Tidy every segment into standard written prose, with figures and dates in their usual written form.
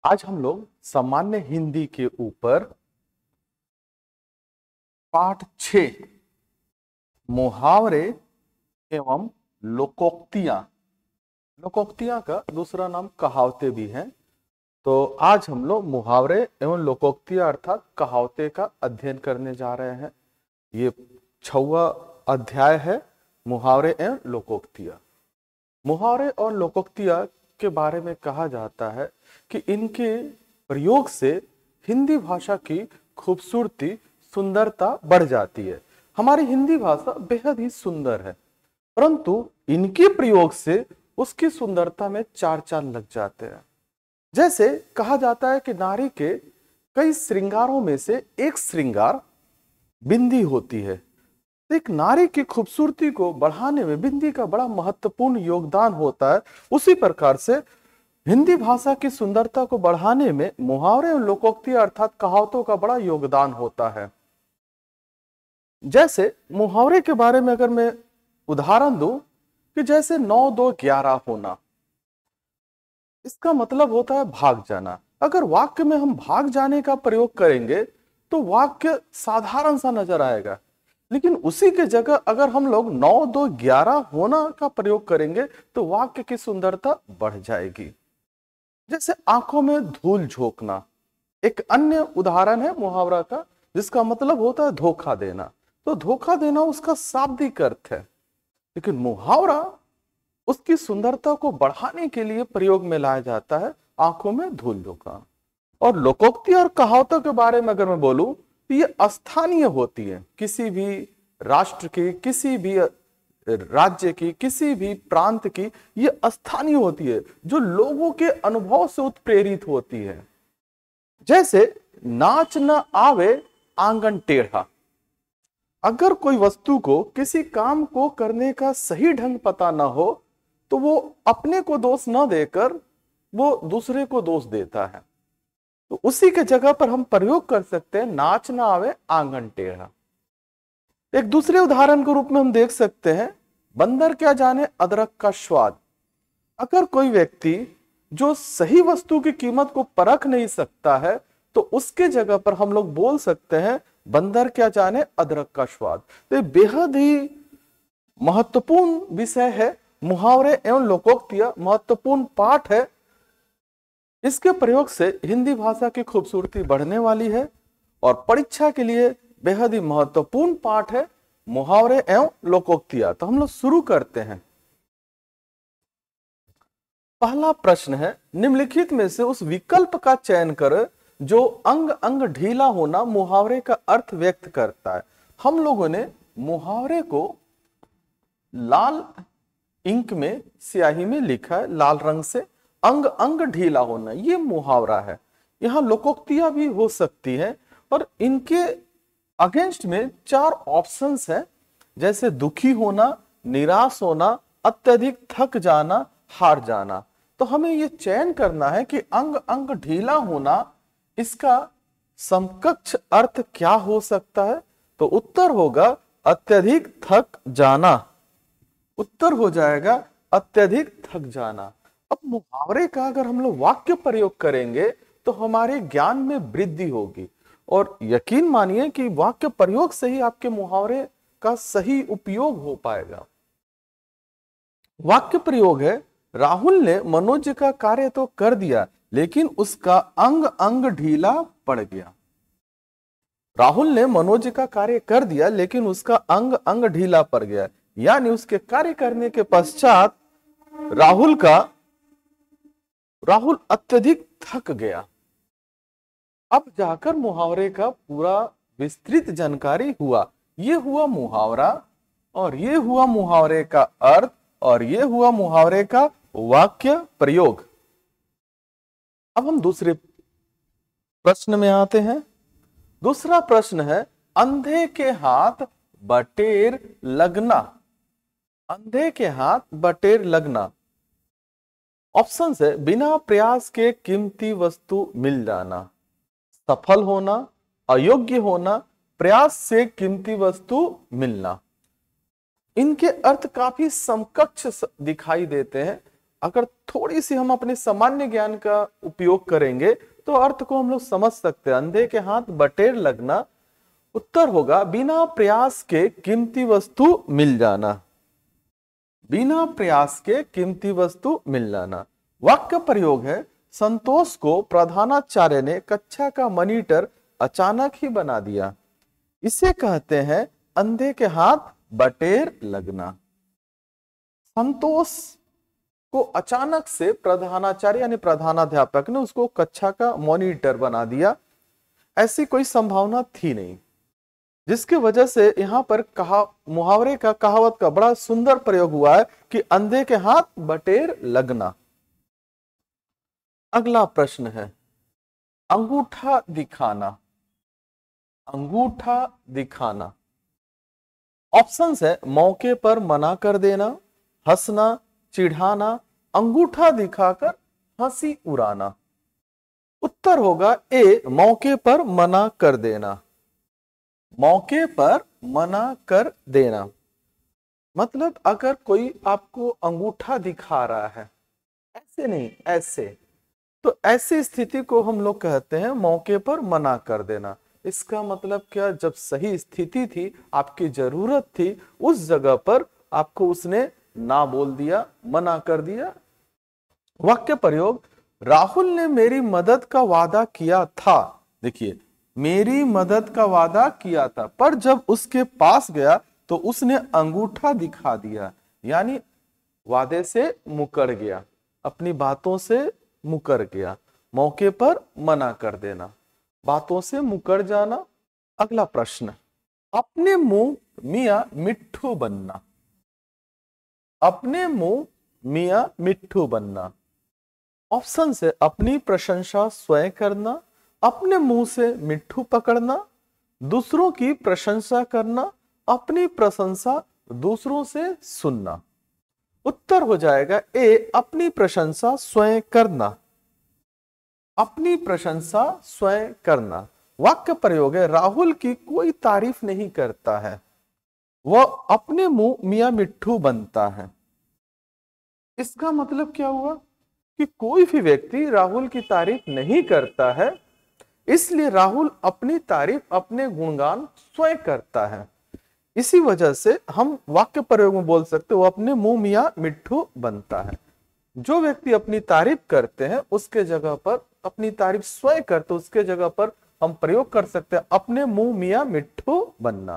आज हम लोग सामान्य हिंदी के ऊपर पाठ 6 मुहावरे एवं लोकोक्तियां। लोकोक्तियां का दूसरा नाम कहावतें भी हैं। तो आज हम लोग मुहावरे एवं लोकोक्तियां अर्थात कहावतें का अध्ययन करने जा रहे हैं। ये 6वां अध्याय है, मुहावरे एवं लोकोक्तियां। मुहावरे और लोकोक्तियां के बारे में कहा जाता है कि इनके प्रयोग से हिंदी भाषा की खूबसूरती, सुंदरता बढ़ जाती है। हमारी हिंदी भाषा बेहद ही सुंदर है, परंतु इनके प्रयोग से उसकी सुंदरता में चार चांद लग जाते हैं। जैसे कहा जाता है कि नारी के कई श्रृंगारों में से एक श्रृंगार बिंदी होती है। एक नारी की खूबसूरती को बढ़ाने में बिंदी का बड़ा महत्वपूर्ण योगदान होता है। उसी प्रकार से हिंदी भाषा की सुंदरता को बढ़ाने में मुहावरे और लोकोक्ति अर्थात कहावतों का बड़ा योगदान होता है। जैसे मुहावरे के बारे में अगर मैं उदाहरण दूं कि जैसे 9 2 11 होना, इसका मतलब होता है भाग जाना। अगर वाक्य में हम भाग जाने का प्रयोग करेंगे तो वाक्य साधारण सा नजर आएगा, लेकिन उसी के जगह अगर हम लोग 9 2 11 होना का प्रयोग करेंगे तो वाक्य की सुंदरता बढ़ जाएगी। जैसे आंखों में धूल झोंकना एक अन्य उदाहरण है मुहावरा का, जिसका मतलब होता है धोखा देना। तो धोखा देना उसका शाब्दिक अर्थ है, लेकिन मुहावरा उसकी सुंदरता को बढ़ाने के लिए प्रयोग में लाया जाता है, आंखों में धूल झोंकना। और लोकोक्ति और कहावतों के बारे में अगर मैं बोलूं तो ये स्थानीय होती है, किसी भी राष्ट्र की, किसी भी राज्य की, किसी भी प्रांत की ये स्थानीय होती है, जो लोगों के अनुभव से उत्प्रेरित होती है। जैसे नाच न आवे आंगन टेढ़ा। अगर कोई वस्तु को, किसी काम को करने का सही ढंग पता ना हो तो वो अपने को दोष न देकर वो दूसरे को दोष देता है। तो उसी के जगह पर हम प्रयोग कर सकते हैं नाच ना आवे आंगन टेढ़ा। एक दूसरे उदाहरण के रूप में हम देख सकते हैं बंदर क्या जाने अदरक का स्वाद। अगर कोई व्यक्ति जो सही वस्तु की कीमत को परख नहीं सकता है तो उसके जगह पर हम लोग बोल सकते हैं बंदर क्या जाने अदरक का स्वाद। तो बेहद ही महत्वपूर्ण विषय है मुहावरे एवं लोकोक्तियां, महत्वपूर्ण पाठ है। इसके प्रयोग से हिंदी भाषा की खूबसूरती बढ़ने वाली है और परीक्षा के लिए बेहद ही महत्वपूर्ण पाठ है मुहावरे एवं लोकोक्तियां। तो हम लोग शुरू करते हैं। पहला प्रश्न है, निम्नलिखित में से उस विकल्प का चयन कर जो अंग अंग ढीला होना मुहावरे का अर्थ व्यक्त करता है। हम लोगों ने मुहावरे को लाल इंक में, स्याही में लिखा है लाल रंग से, अंग अंग ढीला होना ये मुहावरा है। यहां लोकोक्तियां भी हो सकती है और इनके अगेंस्ट में 4 ऑप्शंस हैं, जैसे दुखी होना, निराश होना, अत्यधिक थक जाना, हार जाना। तो हमें यह चयन करना है कि अंग अंग ढीला होना इसका समकक्ष अर्थ क्या हो सकता है। तो उत्तर होगा अत्यधिक थक जाना। उत्तर हो जाएगा अत्यधिक थक जाना। अब मुहावरे का अगर हम लोग वाक्य प्रयोग करेंगे तो हमारे ज्ञान में वृद्धि होगी, और यकीन मानिए कि वाक्य प्रयोग से ही आपके मुहावरे का सही उपयोग हो पाएगा। वाक्य प्रयोग है, राहुल ने मनोज का कार्य तो कर दिया लेकिन उसका अंग अंग ढीला पड़ गया। राहुल ने मनोज का कार्य कर दिया लेकिन उसका अंग अंग ढीला पड़ गया, यानी उसके कार्य करने के पश्चात राहुल अत्यधिक थक गया। अब जाकर मुहावरे का पूरा विस्तृत जानकारी हुआ। ये हुआ मुहावरा, और ये हुआ मुहावरे का अर्थ, और ये हुआ मुहावरे का वाक्य प्रयोग। अब हम दूसरे प्रश्न में आते हैं। दूसरा प्रश्न है, अंधे के हाथ बटेर लगना। अंधे के हाथ बटेर लगना। ऑप्शन है, बिना प्रयास के कीमती वस्तु मिल जाना, सफल होना, अयोग्य होना, प्रयास से कीमती वस्तु मिलना। इनके अर्थ काफी समकक्ष दिखाई देते हैं। अगर थोड़ी सी हम अपने सामान्य ज्ञान का उपयोग करेंगे तो अर्थ को हम लोग समझ सकते हैं। अंधे के हाथ बटेर लगना, उत्तर होगा बिना प्रयास के कीमती वस्तु मिल जाना। बिना प्रयास के कीमती वस्तु मिल जाना। वाक्य प्रयोग है, संतोष को प्रधानाचार्य ने कक्षा का मॉनिटर अचानक ही बना दिया। इसे कहते हैं अंधे के हाथ बटेर लगना। संतोष को अचानक से प्रधानाचार्य यानी प्रधानाध्यापक ने उसको कक्षा का मॉनिटर बना दिया। ऐसी कोई संभावना थी नहीं, जिसकी वजह से यहां पर मुहावरे का, कहावत का बड़ा सुंदर प्रयोग हुआ है कि अंधे के हाथ बटेर लगना। अगला प्रश्न है अंगूठा दिखाना। अंगूठा दिखाना ऑप्शंस है मौके पर मना कर देना, हंसना, चिढ़ाना, अंगूठा दिखाकर हंसी उड़ाना। उत्तर होगा ए, मौके पर मना कर देना। मौके पर मना कर देना मतलब अगर कोई आपको अंगूठा दिखा रहा है, ऐसे नहीं ऐसे, तो ऐसी स्थिति को हम लोग कहते हैं मौके पर मना कर देना। इसका मतलब क्या, जब सही स्थिति थी, आपकी जरूरत थी, उस जगह पर आपको उसने ना बोल दिया, मना कर दिया। वाक्य प्रयोग, राहुल ने मेरी मदद का वादा किया था। देखिए, मेरी मदद का वादा किया था, पर जब उसके पास गया तो उसने अंगूठा दिखा दिया, यानी वादे से मुकर गया, अपनी बातों से मुकर गया। मौके पर मना कर देना, बातों से मुकर जाना। अगला प्रश्न, अपने मुंह मियां मिट्ठू बनना। अपने मुंह मियां मिट्ठू बनना ऑप्शन से अपनी प्रशंसा स्वयं करना, अपने मुंह से मिट्ठू पकड़ना, दूसरों की प्रशंसा करना, अपनी प्रशंसा दूसरों से सुनना। उत्तर हो जाएगा ए, अपनी प्रशंसा स्वयं करना। अपनी प्रशंसा स्वयं करना। वाक्य प्रयोग है, राहुल की कोई तारीफ नहीं करता है, वह अपने मुंह मियां मिट्ठू बनता है। इसका मतलब क्या हुआ कि कोई भी व्यक्ति राहुल की तारीफ नहीं करता है, इसलिए राहुल अपनी तारीफ, अपने गुणगान स्वयं करता है। इसी वजह से हम वाक्य प्रयोग में बोल सकते, वो अपने मुंह मियां मिट्ठू बनता है। जो व्यक्ति अपनी तारीफ करते हैं उसके जगह पर, अपनी तारीफ स्वयं करते उसके जगह पर हम प्रयोग कर सकते हैं अपने मुंह मियां मिट्ठू बनना।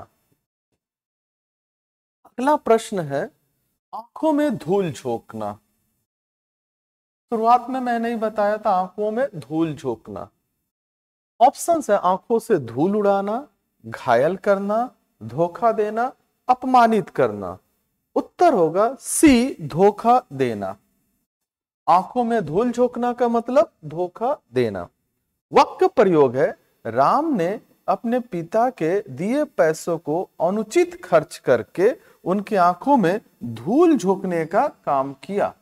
अगला प्रश्न है आंखों में धूल झोंकना। शुरुआत में मैंने ही बताया था आंखों में धूल झोंकना। ऑप्शन है आंखों से धूल उड़ाना, घायल करना, धोखा देना, अपमानित करना। उत्तर होगा सी, धोखा देना। आंखों में धूल झोंकना का मतलब धोखा देना। वाक्य प्रयोग है, राम ने अपने पिता के दिए पैसों को अनुचित खर्च करके उनकी आंखों में धूल झोंकने का काम किया।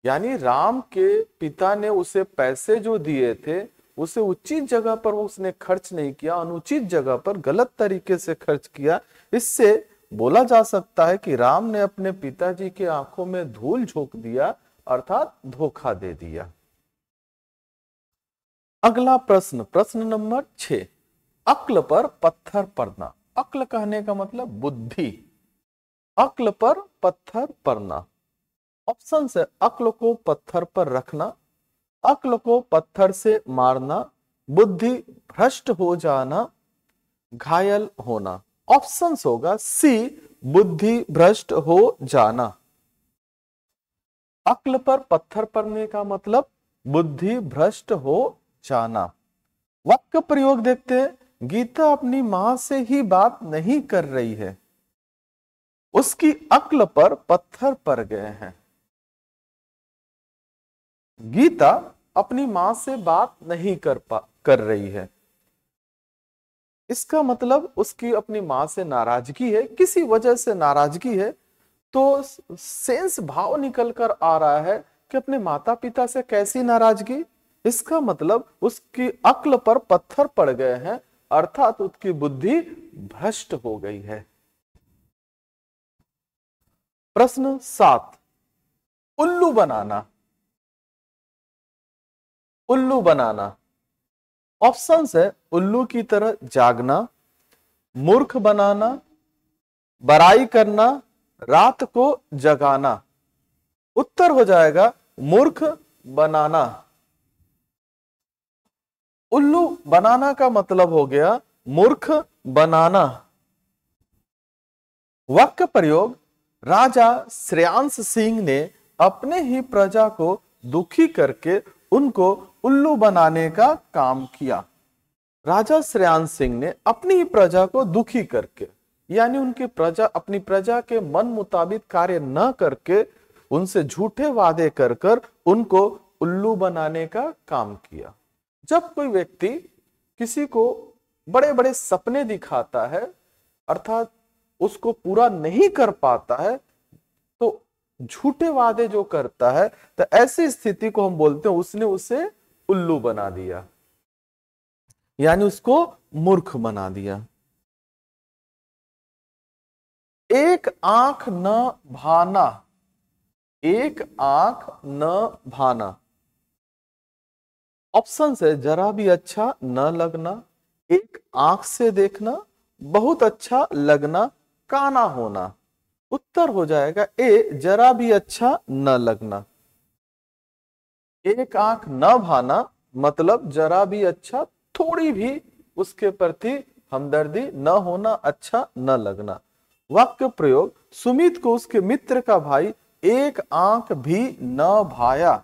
यानी राम के पिता ने उसे पैसे जो दिए थे उसे उचित जगह पर उसने खर्च नहीं किया, अनुचित जगह पर गलत तरीके से खर्च किया। इससे बोला जा सकता है कि राम ने अपने पिताजी के आंखों में धूल झोंक दिया, अर्थात धोखा दे दिया। अगला प्रश्न, प्रश्न नंबर 6, अक्ल पर पत्थर पड़ना। अक्ल कहने का मतलब बुद्धि। अक्ल पर पत्थर पड़ना। ऑप्शन है अक्ल को पत्थर पर रखना, अक्ल को पत्थर से मारना, बुद्धि भ्रष्ट हो जाना, घायल होना। ऑप्शन होगा सी, बुद्धि भ्रष्ट हो जाना। अक्ल पर पत्थर पड़ने का मतलब बुद्धि भ्रष्ट हो जाना। वाक्य प्रयोग देखते हैं, गीता अपनी मां से ही बात नहीं कर रही है, उसकी अक्ल पर पत्थर पड़ गए हैं। गीता अपनी मां से बात नहीं कर रही है, इसका मतलब उसकी अपनी मां से नाराजगी है, किसी वजह से नाराजगी है। तो सेंस भाव निकल कर आ रहा है कि अपने माता पिता से कैसी नाराजगी, इसका मतलब उसकी अक्ल पर पत्थर पड़ गए हैं, अर्थात उसकी बुद्धि भ्रष्ट हो गई है। प्रश्न 7, उल्लू बनाना, उल्लू बनाना। ऑप्शंस है उल्लू की तरह जागना, मूर्ख बनाना, बड़ाई करना, रात को जगाना। उत्तर हो जाएगा मूर्ख बनाना। उल्लू बनाना का मतलब हो गया मूर्ख बनाना। वाक्य प्रयोग, राजा श्रेयांश सिंह ने अपने ही प्रजा को दुखी करके उनको उल्लू बनाने का काम किया। राजा श्रेयांश सिंह ने अपनी ही प्रजा को दुखी करके, यानी उनकी प्रजा, अपनी प्रजा के मन मुताबिक कार्य न करके उनसे झूठे वादे कर कर उनको उल्लू बनाने का काम किया। जब कोई व्यक्ति किसी को बड़े बड़े सपने दिखाता है, अर्थात उसको पूरा नहीं कर पाता है, तो झूठे वादे जो करता है, तो ऐसी स्थिति को हम बोलते हैं उसने उसे उल्लू बना दिया, यानी उसको मूर्ख बना दिया। एक आंख न भाना, एक आंख न भाना। ऑप्शन है जरा भी अच्छा न लगना, एक आंख से देखना, बहुत अच्छा लगना, काना होना। उत्तर हो जाएगा ए, जरा भी अच्छा न लगना। एक आंख न भाना मतलब जरा भी अच्छा, थोड़ी भी उसके प्रति हमदर्दी न होना, अच्छा न लगना। वाक्य प्रयोग, सुमित को उसके मित्र का भाई एक आंख भी न भाया,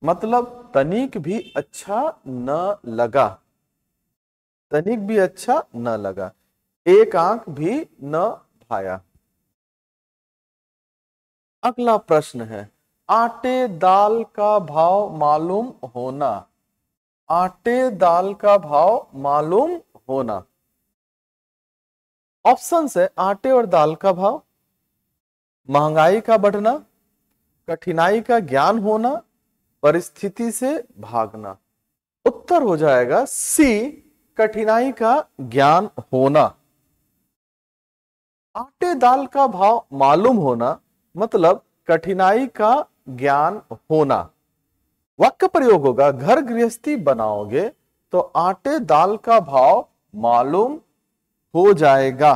मतलब तनिक भी अच्छा न लगा, तनिक भी अच्छा न लगा, एक आंख भी न भाया। अगला प्रश्न है, आटे दाल का भाव मालूम होना, आटे दाल का भाव मालूम होना। ऑप्शन है आटे और दाल का भाव, महंगाई का बढ़ना, कठिनाई का ज्ञान होना, परिस्थिति से भागना। उत्तर हो जाएगा सी, कठिनाई का ज्ञान होना। आटे दाल का भाव मालूम होना मतलब कठिनाई का ज्ञान होना। वाक्य प्रयोग होगा, घर गृहस्थी बनाओगे तो आटे दाल का भाव मालूम हो जाएगा।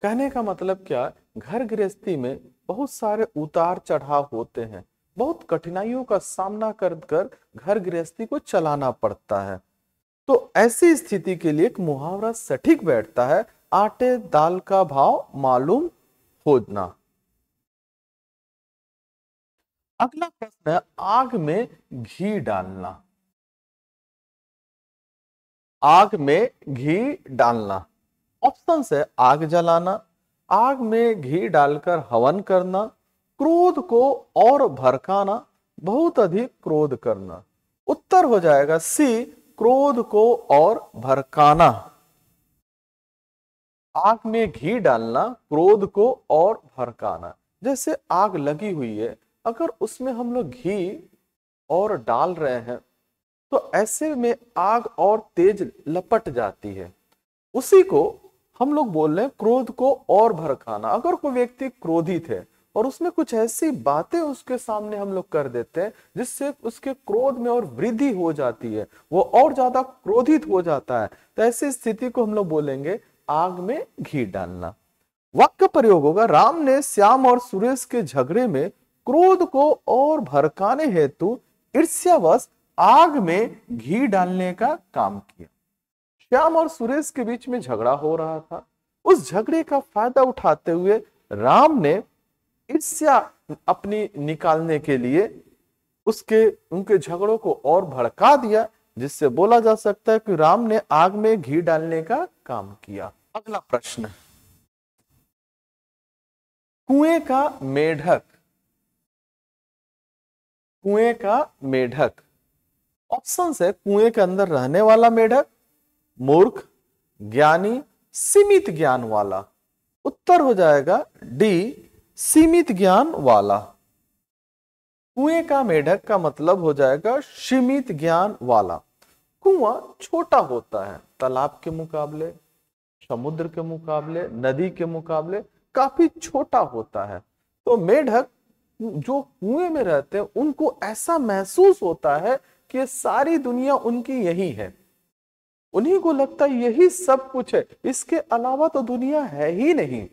कहने का मतलब क्या, घर गृहस्थी में बहुत सारे उतार चढ़ाव होते हैं, बहुत कठिनाइयों का सामना कर कर घर गृहस्थी को चलाना पड़ता है। तो ऐसी स्थिति के लिए एक मुहावरा सटीक बैठता है, आटे दाल का भाव मालूम होना। अगला प्रश्न है, आग में घी डालना, आग में घी डालना। ऑप्शन है आग जलाना, आग में घी डालकर हवन करना, क्रोध को और भड़काना, बहुत अधिक क्रोध करना। उत्तर हो जाएगा सी, क्रोध को और भड़काना। आग में घी डालना, क्रोध को और भड़काना। जैसे आग लगी हुई है, अगर उसमें हम लोग घी और डाल रहे हैं तो ऐसे में आग और तेज लपट जाती है। उसी को हम लोग बोल रहे हैं क्रोध को और भड़काना। अगर कोई व्यक्ति क्रोधित है और उसमें कुछ ऐसी बातें उसके सामने हम लोग कर देते हैं जिससे उसके क्रोध में और वृद्धि हो जाती है, वो और ज्यादा क्रोधित हो जाता है, तो ऐसी स्थिति को हम लोग बोलेंगे आग में घी डालना। वाक्य प्रयोग होगा, राम ने श्याम और सुरेश के झगड़े में क्रोध को और भड़काने हेतु ईर्ष्यावश आग में घी डालने का काम किया। श्याम और सुरेश के बीच में झगड़ा हो रहा था, उस झगड़े का फायदा उठाते हुए राम ने ईर्ष्या अपनी निकालने के लिए उनके झगड़ों को और भड़का दिया, जिससे बोला जा सकता है कि राम ने आग में घी डालने का काम किया। अगला प्रश्न, कुएं का मेढक, कुएं का मेढक। ऑप्शन है कुएं के अंदर रहने वाला मेढक, मूर्ख, ज्ञानी, सीमित ज्ञान वाला। उत्तर हो जाएगा डी, सीमित ज्ञान वाला। कुएं का मेढक का मतलब हो जाएगा सीमित ज्ञान वाला। कुआं छोटा होता है, तालाब के मुकाबले, समुद्र के मुकाबले, नदी के मुकाबले काफी छोटा होता है। तो मेढक जो कुएं में रहते हैं उनको ऐसा महसूस होता है कि सारी दुनिया उनकी यही है, उन्हीं को लगता है यही सब कुछ है, इसके अलावा तो दुनिया है ही नहीं।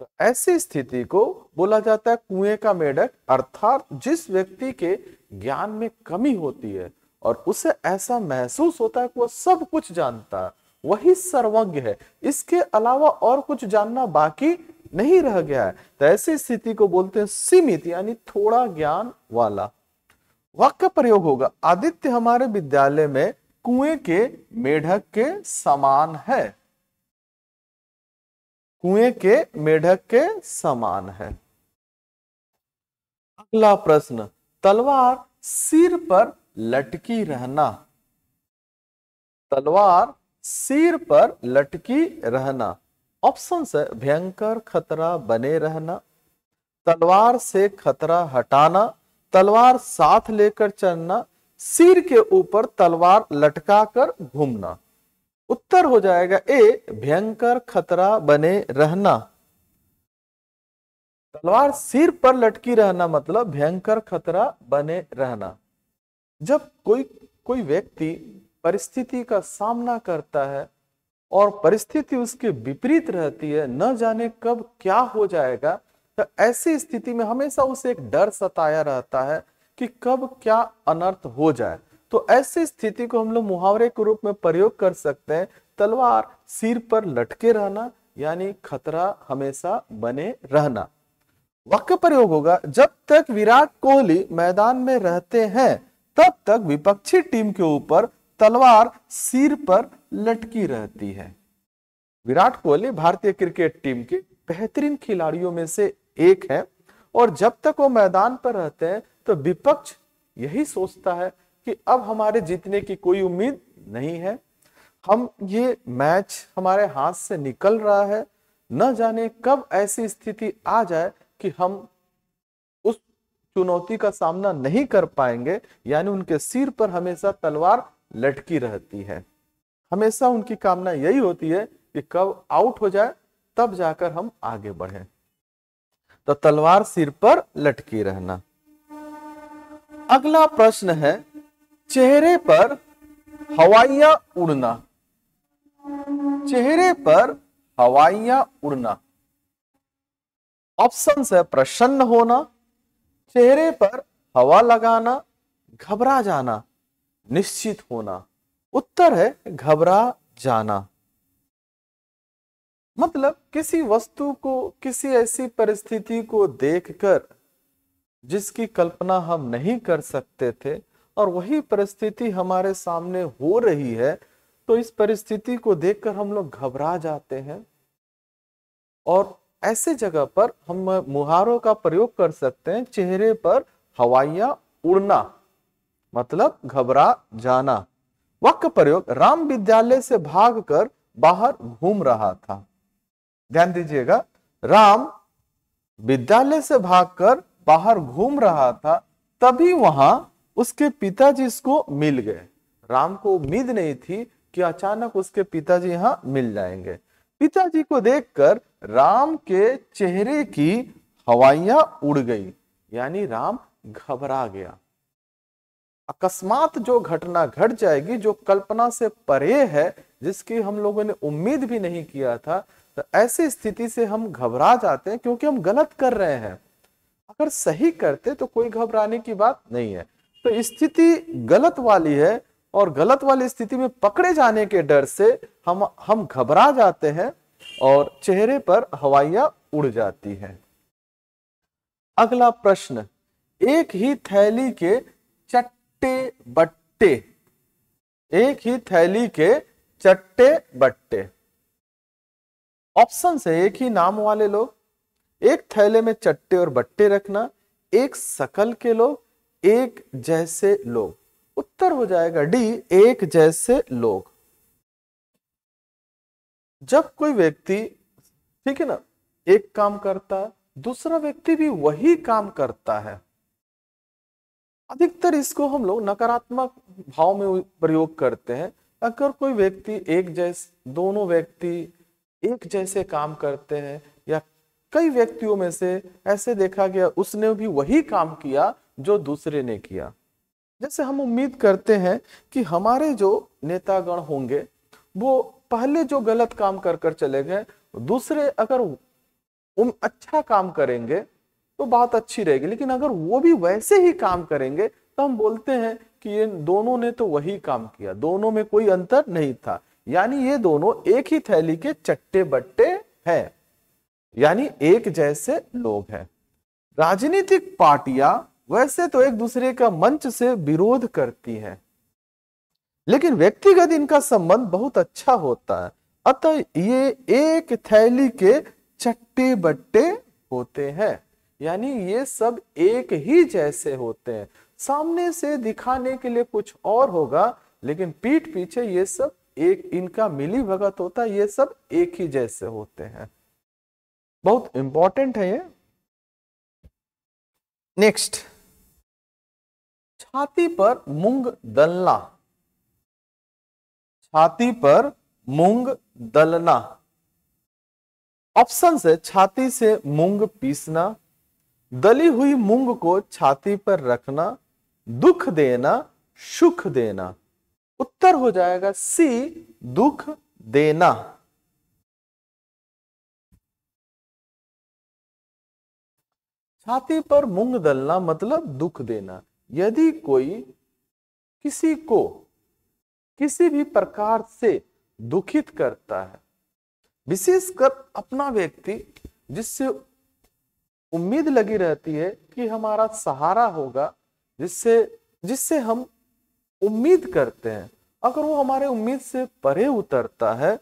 तो ऐसी स्थिति को बोला जाता है कुएं का मेढक, अर्थात जिस व्यक्ति के ज्ञान में कमी होती है और उसे ऐसा महसूस होता है कि वह सब कुछ जानता है, वही सर्वज्ञ है, इसके अलावा और कुछ जानना बाकी नहीं रह गया है। तो ऐसी स्थिति को बोलते हैं सीमित, यानी थोड़ा ज्ञान वाला। वाक्य प्रयोग होगा, आदित्य हमारे विद्यालय में कुएं के मेढक के समान है। कुएं के मेढक के समान है। अगला प्रश्न, तलवार सिर पर लटकी रहना। तलवार सिर पर लटकी रहना। ऑप्शन है भयंकर खतरा बने रहना, तलवार से खतरा हटाना, तलवार साथ लेकर चलना, सिर के ऊपर तलवार लटका कर घूमना। उत्तर हो जाएगा ए, भयंकर खतरा बने रहना। तलवार सिर पर लटकी रहना मतलब भयंकर खतरा बने रहना। जब कोई व्यक्ति परिस्थिति का सामना करता है और परिस्थिति उसके विपरीत रहती है, न जाने कब क्या हो जाएगा, तो ऐसी स्थिति में हमेशा उसे एक डर सताया रहता है कि कब क्या अनर्थ हो जाए। तो ऐसी स्थिति को हम लोग मुहावरे के रूप में प्रयोग कर सकते हैं, तलवार सिर पर लटके रहना, यानी खतरा हमेशा बने रहना। वाक्य प्रयोग होगा, जब तक विराट कोहली मैदान में रहते हैं तब तक विपक्षी टीम के ऊपर तलवार सिर पर लटकी रहती है। विराट कोहली भारतीय क्रिकेट टीम के बेहतरीन खिलाड़ियों में से एक है और जब तक वो मैदान पर रहते हैं तो विपक्ष यही सोचता है कि अब हमारे जीतने की कोई उम्मीद नहीं है, हम ये मैच हमारे हाथ से निकल रहा है, न जाने कब ऐसी स्थिति आ जाए कि हम उस चुनौती का सामना नहीं कर पाएंगे। यानी उनके सिर पर हमेशा तलवार लटकी रहती है। हमेशा उनकी कामना यही होती है कि कब आउट हो जाए तब जाकर हम आगे बढ़ें। तो तलवार सिर पर लटकी रहना। अगला प्रश्न है, चेहरे पर हवाइयां उड़ना। चेहरे पर हवाइयां उड़ना। ऑप्शन है प्रसन्न होना, चेहरे पर हवा लगाना, घबरा जाना, निश्चित होना। उत्तर है घबरा जाना। मतलब किसी वस्तु को, किसी ऐसी परिस्थिति को देखकर जिसकी कल्पना हम नहीं कर सकते थे और वही परिस्थिति हमारे सामने हो रही है, तो इस परिस्थिति को देखकर हम लोग घबरा जाते हैं। और ऐसे जगह पर हम मुहावरों का प्रयोग कर सकते हैं, चेहरे पर हवाइयां उड़ना मतलब घबरा जाना। वाक्य प्रयोग, राम विद्यालय से भागकर बाहर घूम रहा था। ध्यान दीजिएगा, राम विद्यालय से भागकर बाहर घूम रहा था, तभी वहां उसके पिताजी इसको मिल गए। राम को उम्मीद नहीं थी कि अचानक उसके पिताजी यहां मिल जाएंगे। पिताजी को देखकर राम के चेहरे की हवाइयां उड़ गई, यानी राम घबरा गया। अकस्मात जो घटना घट जाएगी, जो कल्पना से परे है, जिसकी हम लोगों ने उम्मीद भी नहीं किया था, तो ऐसी स्थिति से हम घबरा जाते हैं क्योंकि हम गलत कर रहे हैं। अगर सही करते तो कोई घबराने की बात नहीं है। तो स्थिति गलत वाली है और गलत वाली स्थिति में पकड़े जाने के डर से हम घबरा जाते हैं और चेहरे पर हवाइयां उड़ जाती हैं। अगला प्रश्न, एक ही थैली के चट्टे बट्टे। एक ही थैली के चट्टे बट्टे। ऑप्शन है एक ही नाम वाले लोग, एक थैले में चट्टे और बट्टे रखना, एक शकल के लोग, एक जैसे लोग। उत्तर हो जाएगा डी, एक जैसे लोग। जब कोई व्यक्ति, ठीक है ना, एक काम करता है, दूसरा व्यक्ति भी वही काम करता है, अधिकतर इसको हम लोग नकारात्मक भाव में प्रयोग करते हैं। अगर कोई व्यक्ति दोनों व्यक्ति एक जैसे काम करते हैं या कई व्यक्तियों में से ऐसे देखा गया उसने भी वही काम किया जो दूसरे ने किया। जैसे हम उम्मीद करते हैं कि हमारे जो नेतागण होंगे वो पहले जो गलत काम कर कर चले गए, दूसरे अगर अच्छा काम करेंगे तो बात अच्छी रहेगी, लेकिन अगर वो भी वैसे ही काम करेंगे तो हम बोलते हैं कि ये दोनों ने तो वही काम किया, दोनों में कोई अंतर नहीं था, यानी ये दोनों एक ही थैली के चट्टे बट्टे हैं, यानी एक जैसे लोग हैं। राजनीतिक पार्टियां वैसे तो एक दूसरे का मंच से विरोध करती हैं, लेकिन व्यक्तिगत इनका संबंध बहुत अच्छा होता है, अतः ये एक थैली के चट्टे बट्टे होते हैं, यानी ये सब एक ही जैसे होते हैं। सामने से दिखाने के लिए कुछ और होगा, लेकिन पीठ पीछे ये सब एक इनका मिली भगत होता है, ये सब एक ही जैसे होते हैं। बहुत इंपॉर्टेंट है ये। नेक्स्ट, छाती पर मूंग दलना। छाती पर मूंग दलना। ऑप्शन है छाती से मूंग पीसना, दली हुई मूंग को छाती पर रखना, दुख देना, सुख देना। उत्तर हो जाएगा सी, दुख देना। छाती पर मूंग दलना मतलब दुख देना। यदि कोई किसी को किसी भी प्रकार से दुखित करता है, विशेषकर अपना व्यक्ति जिससे उम्मीद लगी रहती है कि हमारा सहारा होगा, जिससे जिससे हम उम्मीद करते हैं, अगर वो हमारे उम्मीद से परे उतरता है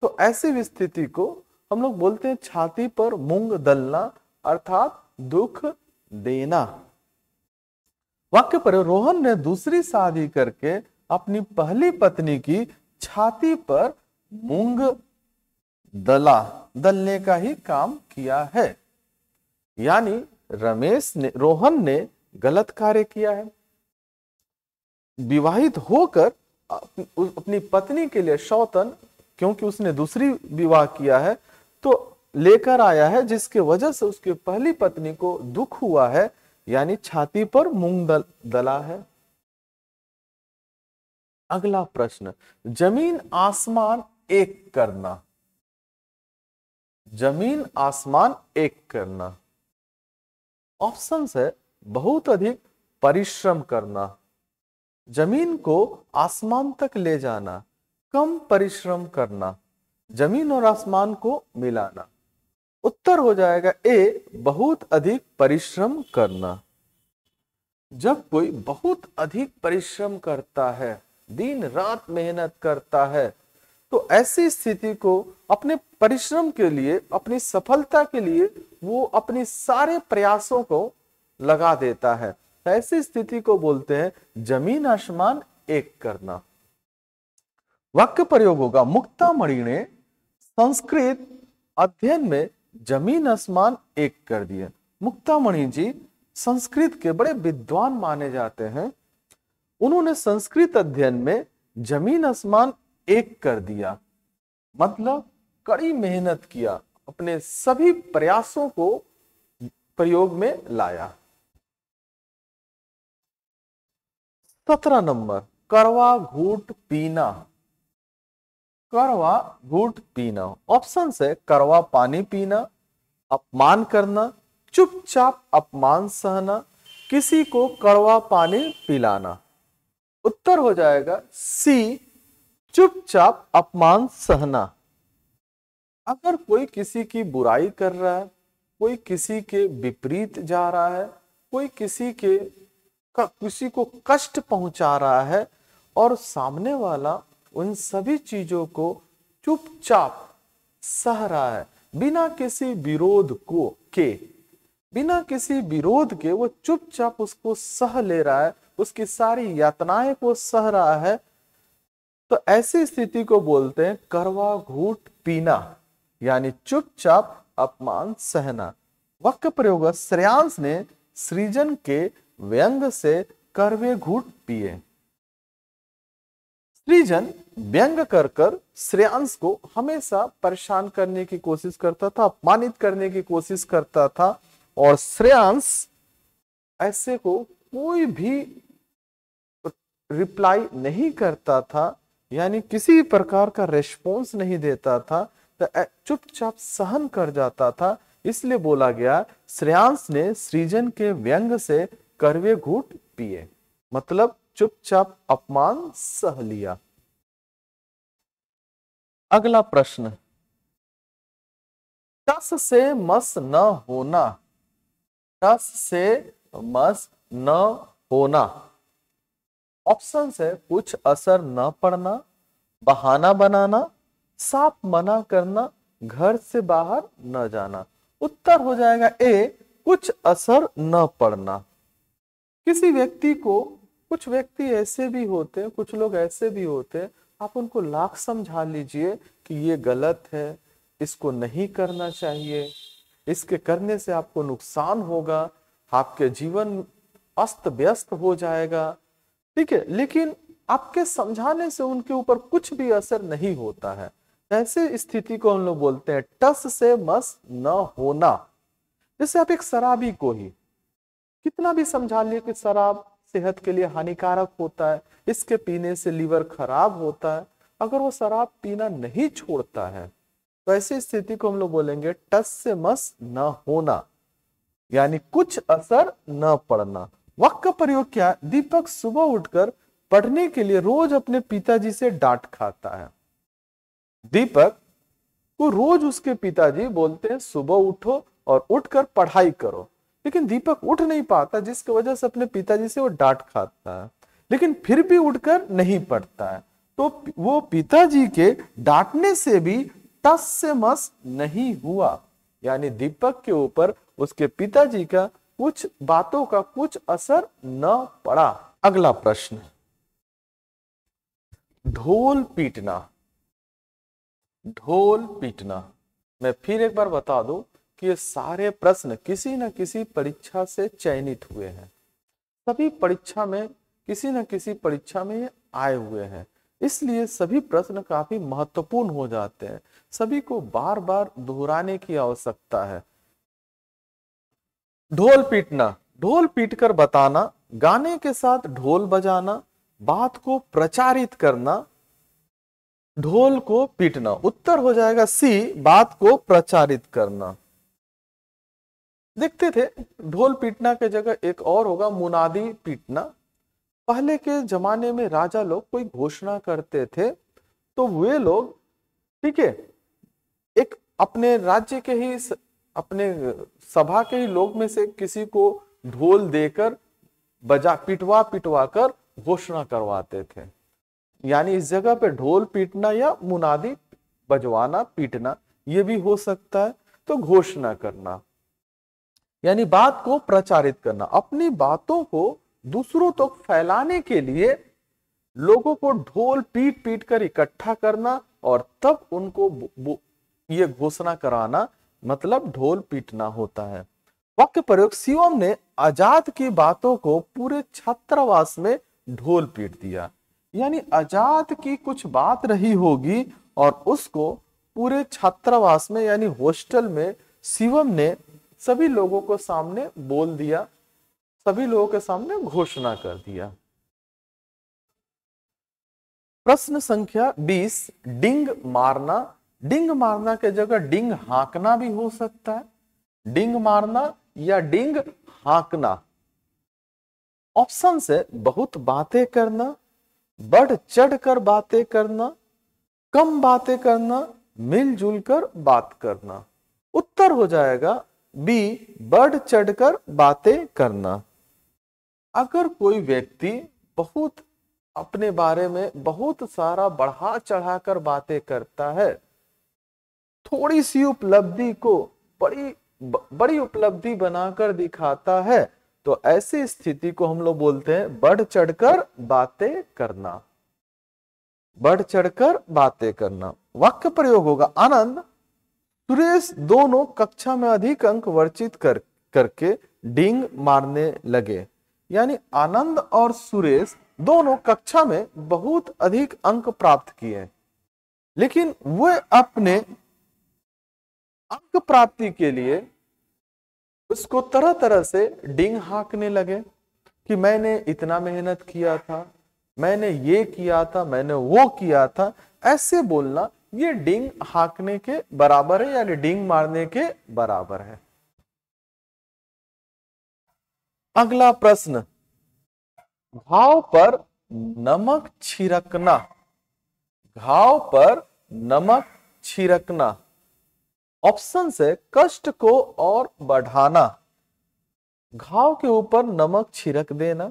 तो ऐसी स्थिति को हम लोग बोलते हैं छाती पर मूंग दलना, अर्थात दुख देना। वाक्य पर रोहन ने दूसरी शादी करके अपनी पहली पत्नी की छाती पर मूंग दलने का ही काम किया है, यानी रोहन ने गलत कार्य किया है। विवाहित होकर अपनी पत्नी के लिए सौतन, क्योंकि उसने दूसरी विवाह किया है, तो लेकर आया है, जिसके वजह से उसकी पहली पत्नी को दुख हुआ है, यानी छाती पर मूंग दला है। अगला प्रश्न, जमीन आसमान एक करना। जमीन आसमान एक करना। ऑप्शन है बहुत अधिक परिश्रम करना, जमीन को आसमान तक ले जाना, कम परिश्रम करना, जमीन और आसमान को मिलाना। उत्तर हो जाएगा ए, बहुत अधिक परिश्रम करना। जब कोई बहुत अधिक परिश्रम करता है, दिन रात मेहनत करता है, तो ऐसी स्थिति को अपने परिश्रम के लिए, अपनी सफलता के लिए वो अपने सारे प्रयासों को लगा देता है, ऐसी स्थिति को बोलते हैं जमीन आसमान एक करना। वाक्य प्रयोग होगा, मुक्तामणि ने संस्कृत अध्ययन में जमीन आसमान एक कर दिए। मुक्तामणि जी संस्कृत के बड़े विद्वान माने जाते हैं, उन्होंने संस्कृत अध्ययन में जमीन आसमान एक कर दिया, मतलब कड़ी मेहनत किया, अपने सभी प्रयासों को प्रयोग में लाया। 17 नंबर, करवा घूट पीना। करवा घूट पीना। ऑप्शन है करवा पानी पीना, अपमान करना, चुपचाप अपमान सहना, किसी को कड़वा पानी पिलाना। उत्तर हो जाएगा सी, चुपचाप अपमान सहना। अगर कोई किसी की बुराई कर रहा है, कोई किसी के विपरीत जा रहा है, कोई किसी को कष्ट पहुंचा रहा है और सामने वाला उन सभी चीजों को चुपचाप सह रहा है, बिना किसी विरोध के वो चुपचाप उसको सह ले रहा है, उसकी सारी यातनाएं को सह रहा है, तो ऐसी स्थिति को बोलते हैं करवा घूट पीना, यानी चुपचाप अपमान सहना। वाक्य प्रयोग, श्रेयांश ने सृजन के व्यंग से करवे घूट पिए। सृजन व्यंग कर कर श्रेयांश को हमेशा परेशान करने की कोशिश करता था, अपमानित करने की कोशिश करता था, और श्रेयांश ऐसे को कोई भी रिप्लाई नहीं करता था, यानी किसी प्रकार का रेस्पॉन्स नहीं देता था, तो चुपचाप सहन कर जाता था। इसलिए बोला गया श्रेयांश ने सृजन के व्यंग से कड़वे घूंट पिए, मतलब चुपचाप अपमान सह लिया। अगला प्रश्न, टस से मस न होना, टस से मस न होना। ऑप्शन है कुछ असर न पड़ना, बहाना बनाना, साफ मना करना, घर से बाहर न जाना। उत्तर हो जाएगा ए, कुछ असर न पड़ना। किसी व्यक्ति को, कुछ व्यक्ति ऐसे भी होते हैं, कुछ लोग ऐसे भी होते हैं, आप उनको लाख समझा लीजिए कि ये गलत है, इसको नहीं करना चाहिए, इसके करने से आपको नुकसान होगा, आपके जीवन अस्त व्यस्त हो जाएगा, ठीक है, लेकिन आपके समझाने से उनके ऊपर कुछ भी असर नहीं होता है। ऐसे स्थिति को हम लोग बोलते हैं टस से मस न होना। जैसे आप एक शराबी को ही कितना भी समझा लिए कि शराब सेहत के लिए हानिकारक होता है, इसके पीने से लीवर खराब होता है, अगर वो शराब पीना नहीं छोड़ता है तो ऐसी स्थिति को हम लोग बोलेंगे टस से मस न होना, यानी कुछ असर न पड़ना। वाक्य का प्रयोग क्या? दीपक सुबह उठकर पढ़ने के लिए रोज अपने पिताजी से डांट खाता है। दीपक को रोज उसके पिताजी बोलते हैं सुबह उठो और उठकर पढ़ाई करो, लेकिन दीपक उठ नहीं पाता, जिसकी वजह से अपने पिताजी से वो डांट खाता है, लेकिन फिर भी उठकर नहीं पढ़ता है। तो वो पिताजी के डांटने से भी टस से मस नहीं हुआ, यानी दीपक के ऊपर उसके पिताजी का कुछ बातों का कुछ असर न पड़ा। अगला प्रश्न, ढोल पीटना। ढोल पीटना, मैं फिर एक बार बता दूं कि ये सारे प्रश्न किसी न किसी परीक्षा से चयनित हुए हैं, सभी परीक्षा में किसी न किसी परीक्षा में ये आए हुए हैं, इसलिए सभी प्रश्न काफी महत्वपूर्ण हो जाते हैं, सभी को बार बार दोहराने की आवश्यकता है। ढोल पीटना, ढोल पीटकर बताना, गाने के साथ ढोल बजाना, बात को प्रचारित करना, ढोल को पीटना। उत्तर हो जाएगा सी, बात को प्रचारित करना। देखते थे ढोल पीटना के जगह एक और होगा मुनादी पीटना। पहले के जमाने में राजा लोग कोई घोषणा करते थे तो वे लोग, ठीक है, एक अपने राज्य के ही, अपने सभा के ही लोग में से किसी को ढोल देकर बजा पिटवा पिटवा कर घोषणा करवाते थे। यानी इस जगह पे ढोल पीटना या मुनादी बजवाना, पीटना, ये भी हो सकता है। तो घोषणा करना यानी बात को प्रचारित करना, अपनी बातों को दूसरों तक फैलाने के लिए लोगों को ढोल पीट पीट कर इकट्ठा करना और तब उनको ये घोषणा कराना, मतलब ढोल पीटना होता है। वाक्य प्रयोग, शिवम ने आजाद की बातों को पूरे छात्रावास में ढोल पीट दिया। यानी आजाद की कुछ बात रही होगी और उसको पूरे छात्रावास में यानी हॉस्टल में शिवम ने सभी लोगों को सामने बोल दिया, सभी लोगों के सामने घोषणा कर दिया। प्रश्न संख्या 20, डिंग मारना। डिंग मारना के जगह डिंग हांकना भी हो सकता है, डिंग मारना या डिंग हांकना। ऑप्शन से बहुत बातें करना, बढ़ चढ़ कर बातें करना, कम बातें करना, मिलजुल कर बात करना। उत्तर हो जाएगा बी, बढ़ चढ़कर बातें करना। अगर कोई व्यक्ति बहुत अपने बारे में बहुत सारा बढ़ा चढ़ाकर बातें करता है, थोड़ी सी उपलब्धि को बड़ी उपलब्धि बनाकर दिखाता है, तो ऐसी स्थिति को हम लोग बोलते हैं बढ़ चढ़कर बातें करना, बढ़ चढ़कर बातें करना। वाक्य प्रयोग होगा, आनंद सुरेश दोनों कक्षा में अधिक अंक वर्जित करके डिंग मारने लगे। यानी आनंद और सुरेश दोनों कक्षा में बहुत अधिक अंक प्राप्त किए, लेकिन वे अपने अंक प्राप्ति के लिए उसको तरह तरह से डिंग हाँकने लगे कि मैंने इतना मेहनत किया था, मैंने ये किया था, मैंने वो किया था। ऐसे बोलना ये डिंग हाँकने के बराबर है, यानी डिंग मारने के बराबर है। अगला प्रश्न, घाव पर नमक छिड़कना। घाव पर नमक छिड़कना। ऑप्शन से कष्ट को और बढ़ाना, घाव के ऊपर नमक छिड़क देना,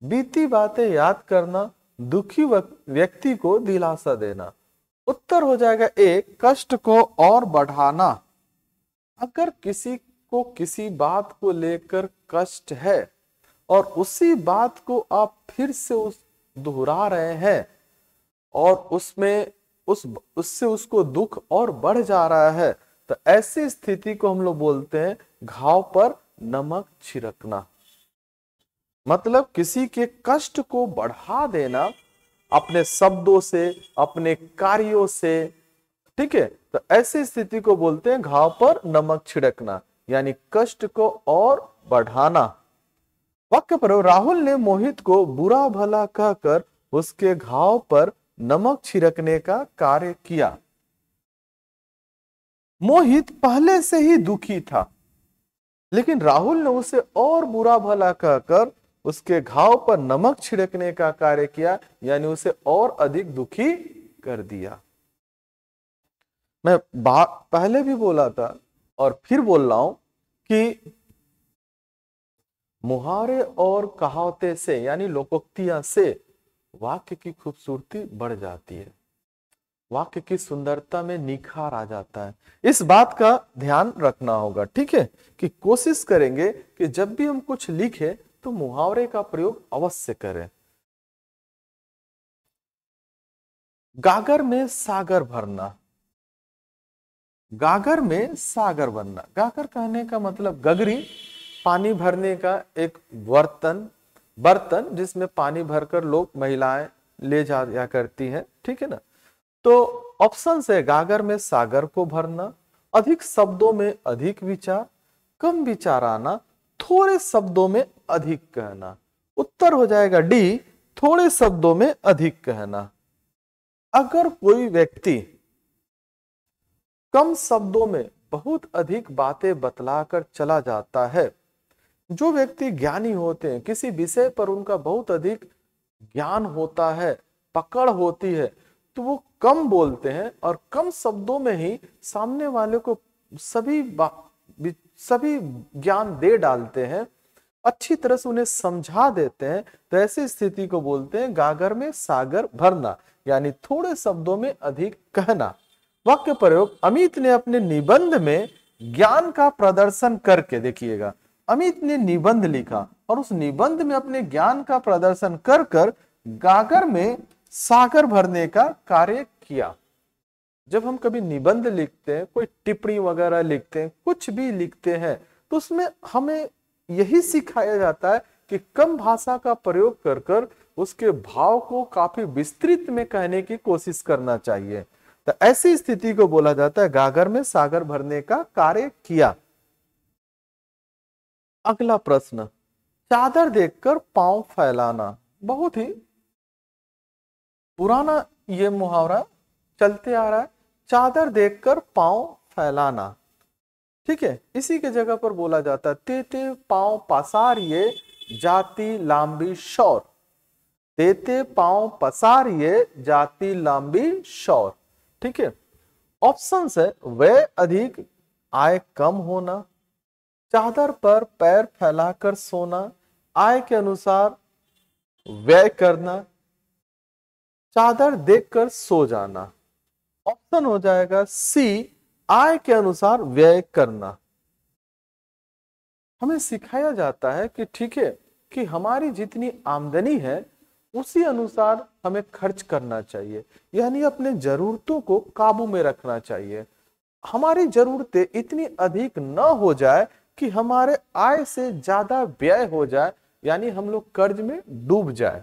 बीती बातें याद करना, दुखी व्यक्ति को दिलासा देना। उत्तर हो जाएगा ए, कष्ट को और बढ़ाना। अगर किसी को किसी बात को लेकर कष्ट है और उसी बात को आप फिर से दोहरा रहे हैं और उससे उसको दुख और बढ़ जा रहा है, तो ऐसी स्थिति को हम लोग बोलते हैं घाव पर नमक छिड़कना। मतलब किसी के कष्ट को बढ़ा देना अपने शब्दों से, अपने कार्यों से, ठीक है। तो ऐसी स्थिति को बोलते हैं घाव पर नमक छिड़कना, यानी कष्ट को और बढ़ाना। वाक्य पर, राहुल ने मोहित को बुरा भला कहकर उसके घाव पर नमक छिड़कने का कार्य किया। मोहित पहले से ही दुखी था, लेकिन राहुल ने उसे और बुरा भला कहकर उसके घाव पर नमक छिड़कने का कार्य किया, यानी उसे और अधिक दुखी कर दिया। मैं पहले भी बोला था और फिर बोल रहा हूं कि मुहावरे और कहावते से, यानी लोकोक्तियां से वाक्य की खूबसूरती बढ़ जाती है, वाक्य की सुंदरता में निखार आ जाता है। इस बात का ध्यान रखना होगा, ठीक है, कि कोशिश करेंगे कि जब भी हम कुछ लिखें तो मुहावरे का प्रयोग अवश्य करें। गागर में सागर भरना। गागर में सागर भरना, गागर कहने का मतलब गगरी, पानी भरने का एक बर्तन जिसमें पानी भरकर लोग महिलाएं ले जाया करती हैं, ठीक है ना। तो ऑप्शन से गागर में सागर को भरना, अधिक शब्दों में अधिक विचार, कम विचार आना, थोड़े शब्दों में अधिक कहना। उत्तर हो जाएगा डी, थोड़े शब्दों में अधिक कहना। अगर कोई व्यक्ति कम शब्दों में बहुत अधिक बातें बतलाकर चला जाता है, जो व्यक्ति ज्ञानी होते हैं, किसी विषय पर उनका बहुत अधिक ज्ञान होता है, पकड़ होती है, तो वो कम बोलते हैं और कम शब्दों में ही सामने वाले को सभी ज्ञान दे डालते हैं, अच्छी तरह से उन्हें समझा देते हैं। तो ऐसी स्थिति को बोलते हैं गागर में सागर भरना, यानी थोड़े शब्दों में अधिक कहना। वाक्य प्रयोग, अमित ने अपने निबंध में ज्ञान का प्रदर्शन करके, देखिएगा अमित ने निबंध लिखा और उस निबंध में अपने ज्ञान का प्रदर्शन कर कर गागर में सागर भरने का कार्य किया। जब हम कभी निबंध लिखते हैं, कोई टिप्पणी वगैरह लिखते हैं, कुछ भी लिखते हैं, तो उसमें हमें यही सिखाया जाता है कि कम भाषा का प्रयोग कर कर उसके भाव को काफी विस्तृत में कहने की कोशिश करना चाहिए। तो ऐसी स्थिति को बोला जाता है गागर में सागर भरने का कार्य किया। अगला प्रश्न, चादर देखकर पांव फैलाना। बहुत ही पुराना ये मुहावरा चलते आ रहा है, चादर देखकर पांव फैलाना, ठीक है। इसी के जगह पर बोला जाता है तेते पांव पसारिए जाति लांबी शौर। तेते पांव पसारिए जाति लांबी शौर, ठीक है। ऑप्शन है व्यय अधिक, आय कम होना, चादर पर पैर फैलाकर सोना, आय के अनुसार व्यय करना, चादर देखकर सो जाना। ऑप्शन हो जाएगा सी, आय के अनुसार व्यय करना। हमें सिखाया जाता है कि ठीक है कि हमारी जितनी आमदनी है उसी अनुसार हमें खर्च करना चाहिए, यानी अपने जरूरतों को काबू में रखना चाहिए। हमारी जरूरतें इतनी अधिक न हो जाए कि हमारे आय से ज्यादा व्यय हो जाए, यानी हम लोग कर्ज में डूब जाए,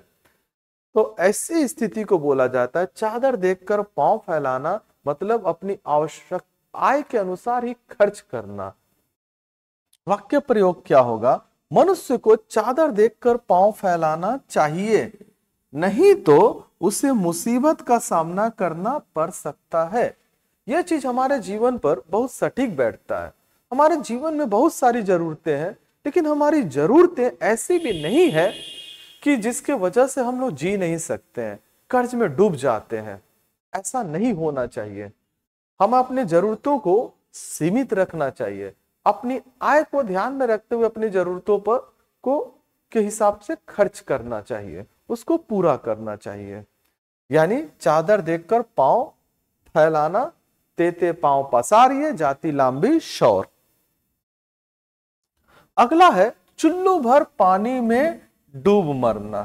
तो ऐसी स्थिति को बोला जाता है चादर देखकर पांव फैलाना, मतलब अपनी आवश्यक आय के अनुसार ही खर्च करना। वाक्य प्रयोग क्या होगा? मनुष्य को चादर देखकर पांव फैलाना चाहिए, नहीं तो उसे मुसीबत का सामना करना पड़ सकता है। यह चीज हमारे जीवन पर बहुत सटीक बैठता है। हमारे जीवन में बहुत सारी जरूरतें हैं, लेकिन हमारी जरूरतें ऐसी भी नहीं है कि जिसके वजह से हम लोग जी नहीं सकते हैं, कर्ज में डूब जाते हैं। ऐसा नहीं होना चाहिए। हम अपने जरूरतों को सीमित रखना चाहिए, अपनी आय को ध्यान में रखते हुए अपनी जरूरतों पर को के हिसाब से खर्च करना चाहिए, उसको पूरा करना चाहिए। यानी चादर देखकर पांव फैलाना, तेते पांव पसारिए जाति लांबी शौर। अगला है चुल्लू भर पानी में डूब मरना।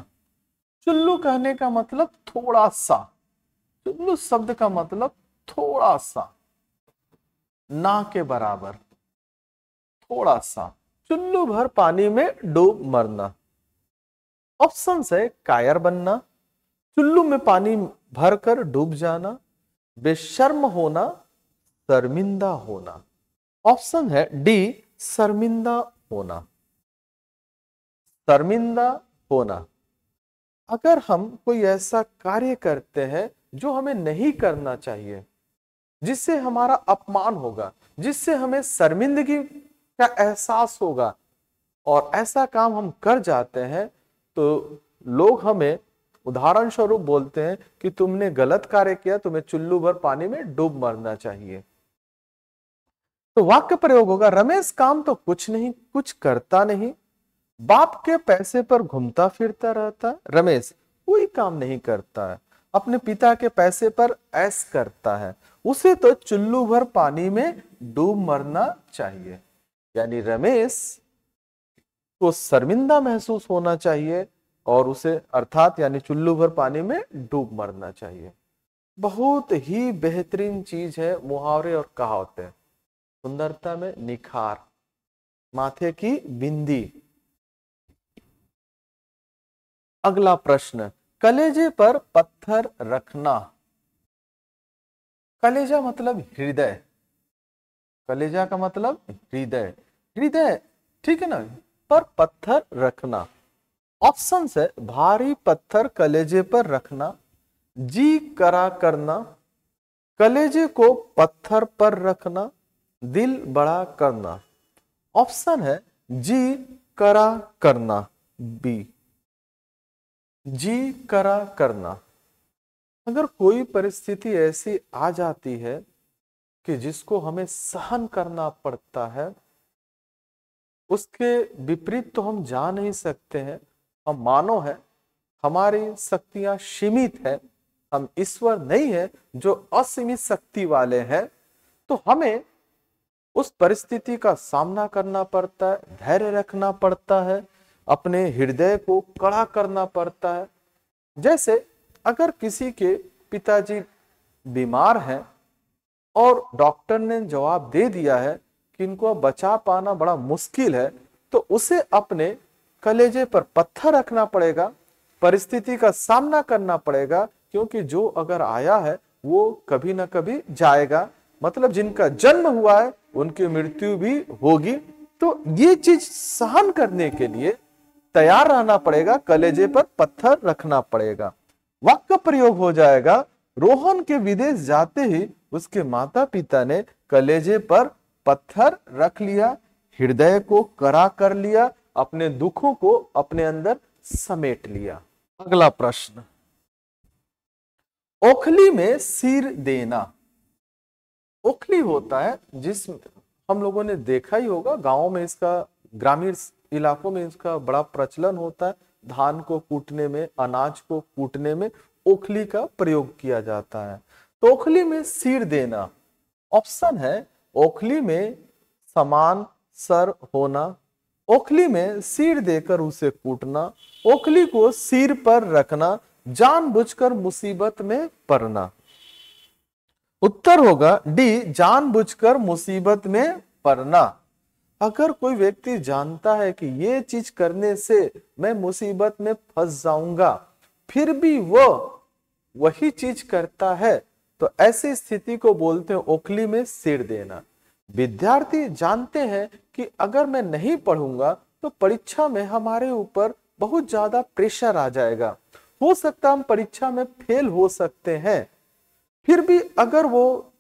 चुल्लू कहने का मतलब थोड़ा सा, चुल्लू शब्द का मतलब थोड़ा सा, ना के बराबर, थोड़ा सा। चुल्लू भर पानी में डूब मरना। ऑप्शन है कायर बनना, चुल्लू में पानी भरकर डूब जाना, बेशर्म होना, शर्मिंदा होना। ऑप्शन है डी शर्मिंदा होना। शर्मिंदा होना, अगर हम कोई ऐसा कार्य करते हैं जो हमें नहीं करना चाहिए, जिससे हमारा अपमान होगा, जिससे हमें शर्मिंदगी का एहसास होगा, और ऐसा काम हम कर जाते हैं, तो लोग हमें उदाहरण स्वरूप बोलते हैं कि तुमने गलत कार्य किया, तुम्हें चुल्लू भर पानी में डूब मरना चाहिए। तो वाक्य प्रयोग होगा रमेश काम तो कुछ करता नहीं, बाप के पैसे पर घूमता फिरता रहता है। रमेश कोई काम नहीं करता है, अपने पिता के पैसे पर ऐश करता है, उसे तो चुल्लू भर पानी में डूब मरना चाहिए। यानी रमेश को शर्मिंदा महसूस होना चाहिए और उसे अर्थात यानी चुल्लू भर पानी में डूब मरना चाहिए। बहुत ही बेहतरीन चीज है मुहावरे और कहावतें। सुंदरता में निखार, माथे की बिंदी। अगला प्रश्न, कलेजे पर पत्थर रखना। कलेजा मतलब हृदय, कलेजा का मतलब हृदय, हृदय ठीक है ना, पर पत्थर रखना। ऑप्शन है भारी पत्थर कलेजे पर रखना, जी करा करना, कलेजे को पत्थर पर रखना, दिल बड़ा करना। ऑप्शन है जी करा करना, बी जी करा करना। अगर कोई परिस्थिति ऐसी आ जाती है कि जिसको हमें सहन करना पड़ता है, उसके विपरीत तो हम जा नहीं सकते हैं, हम मानव हैं, हमारी शक्तियां सीमित है, हम ईश्वर नहीं है जो असीमित शक्ति वाले हैं, तो हमें उस परिस्थिति का सामना करना पड़ता है, धैर्य रखना पड़ता है, अपने हृदय को कड़ा करना पड़ता है। जैसे अगर किसी के पिताजी बीमार हैं और डॉक्टर ने जवाब दे दिया है कि इनको बचा पाना बड़ा मुश्किल है, तो उसे अपने कलेजे पर पत्थर रखना पड़ेगा, परिस्थिति का सामना करना पड़ेगा, क्योंकि जो अगर आया है वो कभी ना कभी जाएगा। मतलब जिनका जन्म हुआ है उनकी मृत्यु भी होगी, तो ये चीज सहन करने के लिए तैयार रहना पड़ेगा, कलेजे पर पत्थर रखना पड़ेगा। वाक्य प्रयोग हो जाएगा रोहन के विदेश जाते ही उसके माता पिता ने कलेजे पर पत्थर रख लिया, हृदय को कड़ा कर लिया, अपने दुखों को अपने अंदर समेट लिया। अगला प्रश्न, ओखली में सिर देना। ओखली होता है जिस हम लोगों ने देखा ही होगा, गांवों में इसका, ग्रामीण इलाकों में इसका बड़ा प्रचलन होता है। धान को कूटने में, अनाज को कूटने में ओखली का प्रयोग किया जाता है। तो ओखली में सिर देना। ऑप्शन है ओखली में समान सर होना, ओखली में सिर देकर उसे कूटना, ओखली को सिर पर रखना, जानबूझकर मुसीबत में पड़ना। उत्तर होगा डी जानबूझकर मुसीबत में पड़ना। अगर कोई व्यक्ति जानता है कि ये चीज करने से मैं मुसीबत में फंस जाऊंगा, फिर भी वो वही चीज करता है, तो ऐसी स्थिति को बोलते हैं ओखली में सिर देना। विद्यार्थी जानते हैं कि अगर मैं नहीं पढ़ूंगा तो परीक्षा में हमारे ऊपर बहुत ज्यादा प्रेशर आ जाएगा, हो सकता है हम परीक्षा में फेल हो सकते हैं, फिर भी अगर वो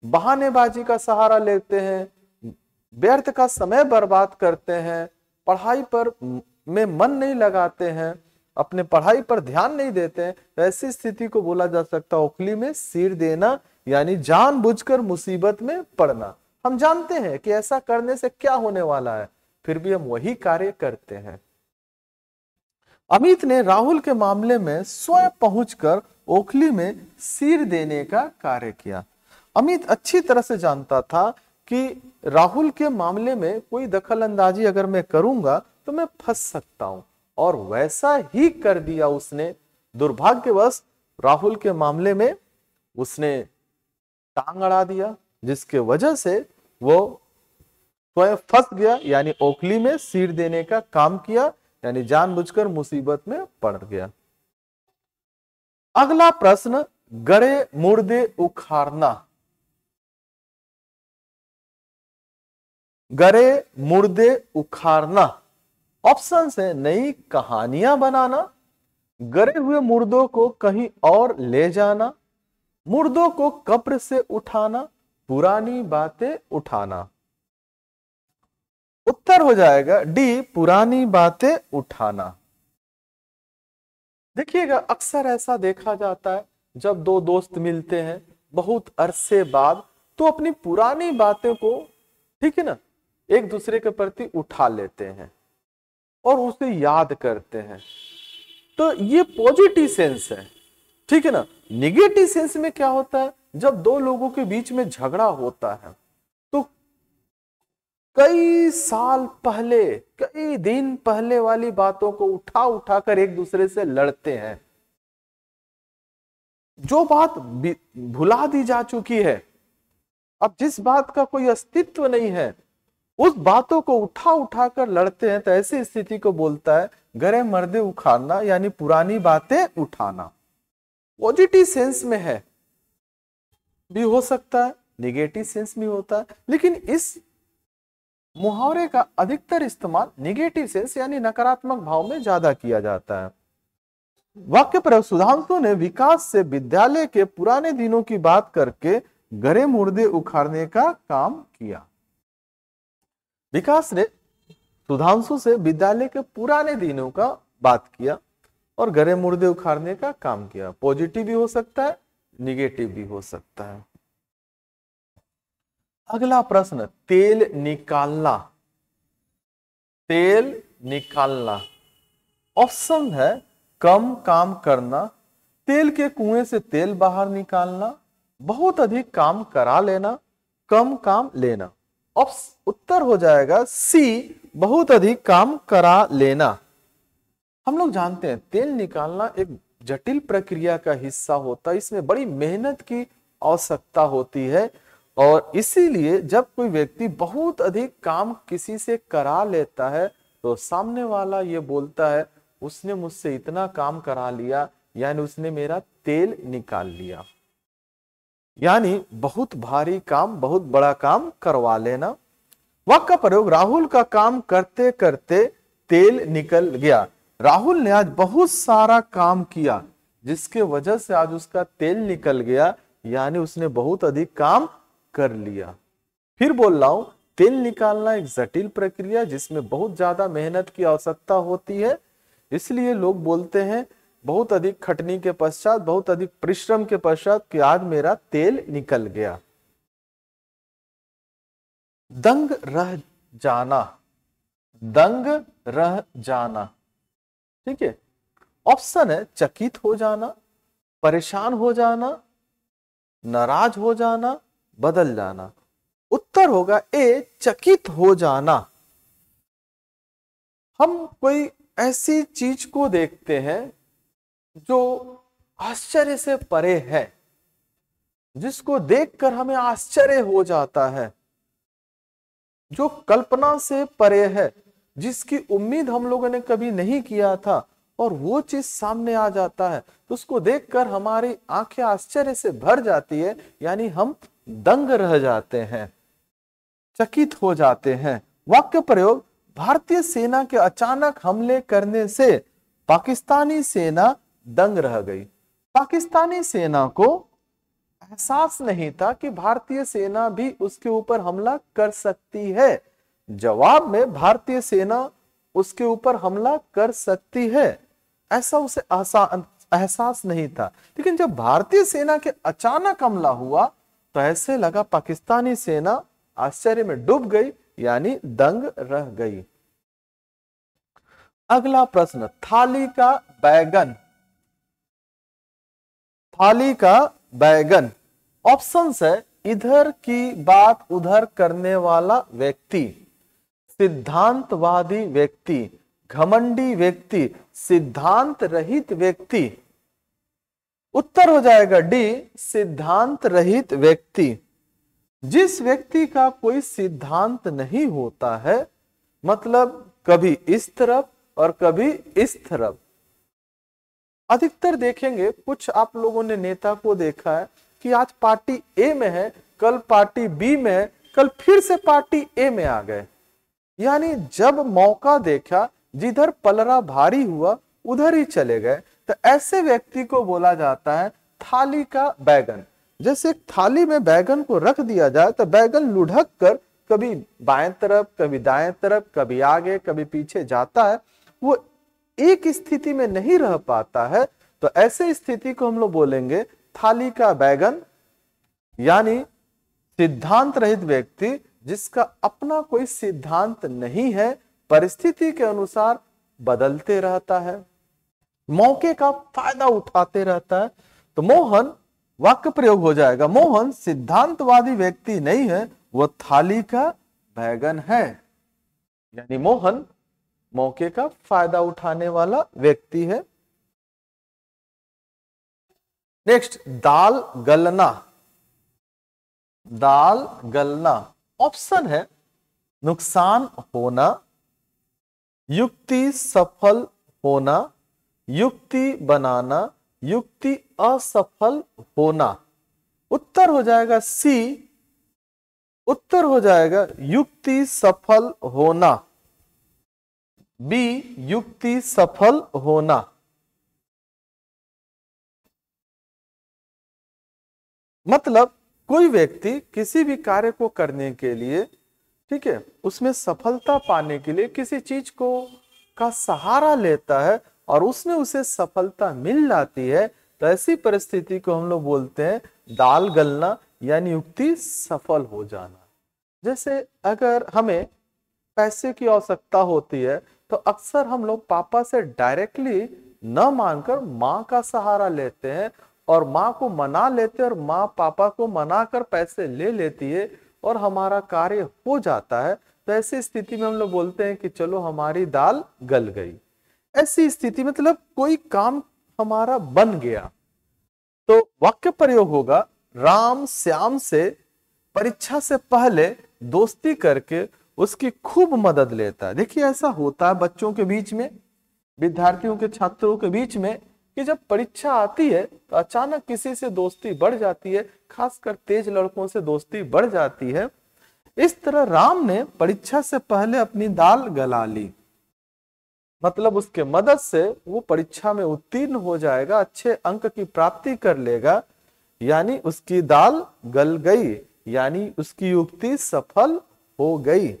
बहानेबाजी का सहारा लेते हैं, व्यर्थ का समय बर्बाद करते हैं, पढ़ाई पर में मन नहीं लगाते हैं, अपने पढ़ाई पर ध्यान नहीं देते हैं, तो ऐसी स्थिति को बोला जा सकता है ओखली में सिर देना, यानी जानबूझकर मुसीबत में पड़ना। हम जानते हैं कि ऐसा करने से क्या होने वाला है, फिर भी हम वही कार्य करते हैं। अमित ने राहुल के मामले में स्वयं पहुंचकर ओखली में सिर देने का कार्य किया। अमित अच्छी तरह से जानता था कि राहुल के मामले में कोई दखल अंदाजी अगर मैं करूंगा तो मैं फंस सकता हूं, और वैसा ही कर दिया उसने। दुर्भाग्यवश राहुल के मामले में उसने टांग अड़ा दिया, जिसके वजह से वो स्वयं फंस गया, यानी ओखली में सिर देने का काम किया, यानी जानबूझकर मुसीबत में पड़ गया। अगला प्रश्न, गड़े मुर्दे उखाड़ना। गड़े मुर्दे उखाड़ना ऑप्शन है नई कहानियां बनाना, गड़े हुए मुर्दों को कहीं और ले जाना, मुर्दों को कब्र से उठाना, पुरानी बातें उठाना। उत्तर हो जाएगा डी, पुरानी बातें उठाना। देखिएगा अक्सर ऐसा देखा जाता है, जब दो दोस्त मिलते हैं बहुत अरसे बाद, तो अपनी पुरानी बातें को, ठीक है ना, एक दूसरे के प्रति उठा लेते हैं और उसे याद करते हैं। तो ये पॉजिटिव सेंस है, ठीक है ना। निगेटिव सेंस में क्या होता है, जब दो लोगों के बीच में झगड़ा होता है तो कई साल पहले, कई दिन पहले वाली बातों को उठा उठाकर एक दूसरे से लड़ते हैं। जो बात भुला दी जा चुकी है, अब जिस बात का कोई अस्तित्व नहीं है, उस बातों को उठा उठाकर लड़ते हैं, तो ऐसी स्थिति को बोलता है गड़े मुर्दे उखाड़ना, यानी पुरानी बातें उठाना। पॉजिटिव सेंस में है भी हो सकता है, निगेटिव सेंस भी होता है, लेकिन इस मुहावरे का अधिकतर इस्तेमाल निगेटिव सेंस यानी नकारात्मक भाव में ज्यादा किया जाता है। वाक्य प्रयोग, सुधांशु ने विकास से विद्यालय के पुराने दिनों की बात करके गड़े मुर्दे उखाड़ने का काम किया। विकास ने सुधांशु से विद्यालय के पुराने दिनों का बात किया और गड़े मुर्दे उखाड़ने का काम किया। पॉजिटिव भी हो सकता है, निगेटिव भी हो सकता है। अगला प्रश्न, तेल निकालना। तेल निकालना ऑप्शन है कम काम करना, तेल के कुएं से तेल बाहर निकालना, बहुत अधिक काम करा लेना, कम काम लेना। उत्तर हो जाएगा सी, बहुत अधिक काम करा लेना। हम लोग जानते हैं तेल निकालना एक जटिल प्रक्रिया का हिस्सा होता है, इसमें बड़ी मेहनत की आवश्यकता होती है, और इसीलिए जब कोई व्यक्ति बहुत अधिक काम किसी से करा लेता है तो सामने वाला ये बोलता है उसने मुझसे इतना काम करा लिया, यानी उसने मेरा तेल निकाल लिया। यानी बहुत भारी काम, बहुत बड़ा काम करवा लेना। वाक्य का प्रयोग, राहुल का काम करते करते तेल निकल गया। राहुल ने आज बहुत सारा काम किया जिसके वजह से आज उसका तेल निकल गया, यानी उसने बहुत अधिक काम कर लिया। फिर बोल रहा हूं, तेल निकालना एक जटिल प्रक्रिया जिसमें बहुत ज्यादा मेहनत की आवश्यकता होती है, इसलिए लोग बोलते हैं बहुत अधिक खटनी के पश्चात, बहुत अधिक परिश्रम के पश्चात कि आज मेरा तेल निकल गया। दंग रह जाना। दंग रह जाना, ठीक है। ऑप्शन है चकित हो जाना, परेशान हो जाना, नाराज हो जाना, बदल जाना। उत्तर होगा ए, चकित हो जाना। हम कोई ऐसी चीज को देखते हैं जो आश्चर्य से परे है, जिसको देखकर हमें आश्चर्य हो जाता है, जो कल्पना से परे है, जिसकी उम्मीद हम लोगों ने कभी नहीं किया था, और वो चीज सामने आ जाता है तो उसको देखकर हमारी आंखें आश्चर्य से भर जाती है, यानी हम दंग रह जाते हैं, चकित हो जाते हैं। वाक्य प्रयोग, भारतीय सेना के अचानक हमले करने से पाकिस्तानी सेना दंग रह गई। पाकिस्तानी सेना को एहसास नहीं था कि भारतीय सेना भी उसके ऊपर हमला कर सकती है। जवाब में भारतीय सेना उसके ऊपर हमला कर सकती है, ऐसा उसे एहसास नहीं था। लेकिन जब भारतीय सेना के अचानक हमला हुआ तो ऐसे लगा पाकिस्तानी सेना आश्चर्य में डूब गई, यानी दंग रह गई। अगला प्रश्न, थाली का बैगन। थाली का बैगन। ऑप्शन है, इधर की बात उधर करने वाला व्यक्ति, सिद्धांतवादी व्यक्ति, घमंडी व्यक्ति, सिद्धांत रहित व्यक्ति। उत्तर हो जाएगा डी, सिद्धांत रहित व्यक्ति। जिस व्यक्ति का कोई सिद्धांत नहीं होता है, मतलब कभी इस तरफ और कभी इस तरफ। अधिकतर देखेंगे, कुछ आप लोगों ने नेता को देखा है कि आज पार्टी ए में है, कल पार्टी बी में है, कल फिर से पार्टी ए में आ गए। यानी जब मौका देखा, जिधर पलड़ा भारी हुआ उधर ही चले गए। तो ऐसे व्यक्ति को बोला जाता है थाली का बैगन। जैसे थाली में बैगन को रख दिया जाए तो बैगन लुढ़क कर कभी बाएं तरफ, कभी दाएं तरफ, कभी आगे, कभी पीछे जाता है, वो एक स्थिति में नहीं रह पाता है। तो ऐसे स्थिति को हम लोग बोलेंगे थाली का बैगन, यानी सिद्धांत रहित व्यक्ति, जिसका अपना कोई सिद्धांत नहीं है, परिस्थिति के अनुसार बदलते रहता है, मौके का फायदा उठाते रहता है। तो मोहन, वाक्य प्रयोग हो जाएगा, मोहन सिद्धांतवादी व्यक्ति नहीं है, वो थाली का बैगन है। यानी मोहन मौके का फायदा उठाने वाला व्यक्ति है। नेक्स्ट, दाल गलना। दाल गलना। ऑप्शन है, नुकसान होना, युक्ति सफल होना, युक्ति बनाना, युक्ति असफल होना। उत्तर हो जाएगा सी, उत्तर हो जाएगा युक्ति सफल होना, बी युक्ति सफल होना। मतलब कोई व्यक्ति किसी भी कार्य को करने के लिए, ठीक है, उसमें सफलता पाने के लिए किसी चीज को का सहारा लेता है और उसमें उसे सफलता मिल जाती है, तो ऐसी परिस्थिति को हम लोग बोलते हैं दाल गलना, यानी युक्ति सफल हो जाना। जैसे अगर हमें पैसे की आवश्यकता होती है तो अक्सर हम लोग पापा से डायरेक्टली न मांगकर माँ का सहारा लेते हैं और माँ को मना लेते हैं, और माँ पापा को मना कर पैसे ले लेती है और हमारा कार्य हो जाता है। तो ऐसी स्थिति में हम लोग बोलते हैं कि चलो हमारी दाल गल गई। ऐसी स्थिति मतलब कोई काम हमारा बन गया। तो वाक्य प्रयोग होगा, राम श्याम से परीक्षा से पहले दोस्ती करके उसकी खूब मदद लेता है। देखिए ऐसा होता है बच्चों के बीच में, विद्यार्थियों के, छात्रों के बीच में, कि जब परीक्षा आती है तो अचानक किसी से दोस्ती बढ़ जाती है, खासकर तेज लड़कों से दोस्ती बढ़ जाती है। इस तरह राम ने परीक्षा से पहले अपनी दाल गला ली, मतलब उसके मदद से वो परीक्षा में उत्तीर्ण हो जाएगा, अच्छे अंक की प्राप्ति कर लेगा, यानी उसकी दाल गल गई, यानी उसकी युक्ति सफल हो गई।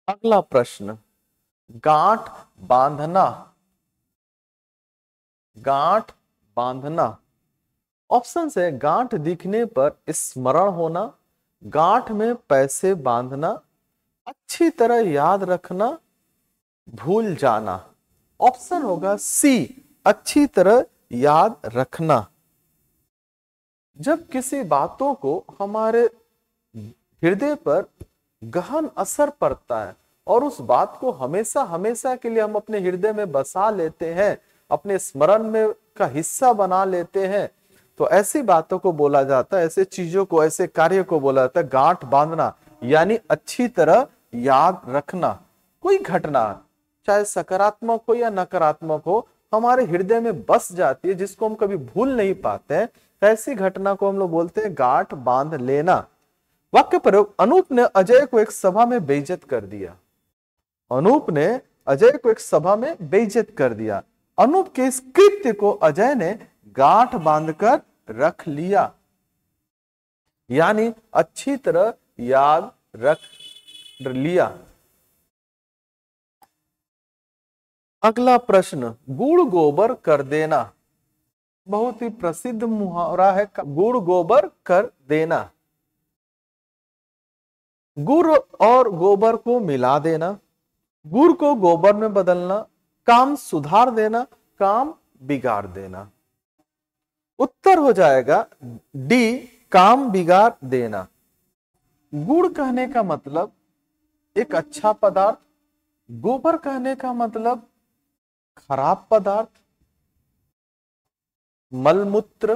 अगला प्रश्न, गांठ बांधना। गांठ बांधना। ऑप्शन है, गांठ दिखने पर स्मरण होना, गांठ में पैसे बांधना, अच्छी तरह याद रखना, भूल जाना। ऑप्शन होगा सी, अच्छी तरह याद रखना। जब किसी बातों को हमारे हृदय पर गहन असर पड़ता है और उस बात को हमेशा हमेशा के लिए हम अपने हृदय में बसा लेते हैं, अपने स्मरण में का हिस्सा बना लेते हैं, तो ऐसी बातों को बोला जाता है, ऐसे चीजों को, ऐसे कार्य को बोला जाता है गांठ बांधना, यानी अच्छी तरह याद रखना। कोई घटना चाहे सकारात्मक हो या नकारात्मक हो हमारे हृदय में बस जाती है, जिसको हम कभी भूल नहीं पाते हैं, ऐसी घटना को हम लोग बोलते हैं गांठ बांध लेना। वाक्य प्रयोग, अनूप ने अजय को एक सभा में बेइज्जत कर दिया। अनूप ने अजय को एक सभा में बेइज्जत कर दिया। अनूप के इस कृत्य को अजय ने गांठ बांधकर रख लिया, यानी अच्छी तरह याद रख लिया। अगला प्रश्न, गुड़ गोबर कर देना। बहुत ही प्रसिद्ध मुहावरा है गुड़ गोबर कर देना। गुड़ और गोबर को मिला देना, गुड़ को गोबर में बदलना, काम सुधार देना, काम बिगाड़ देना। उत्तर हो जाएगा डी, काम बिगाड़ देना। गुड़ कहने का मतलब एक अच्छा पदार्थ, गोबर कहने का मतलब खराब पदार्थ, मलमूत्र।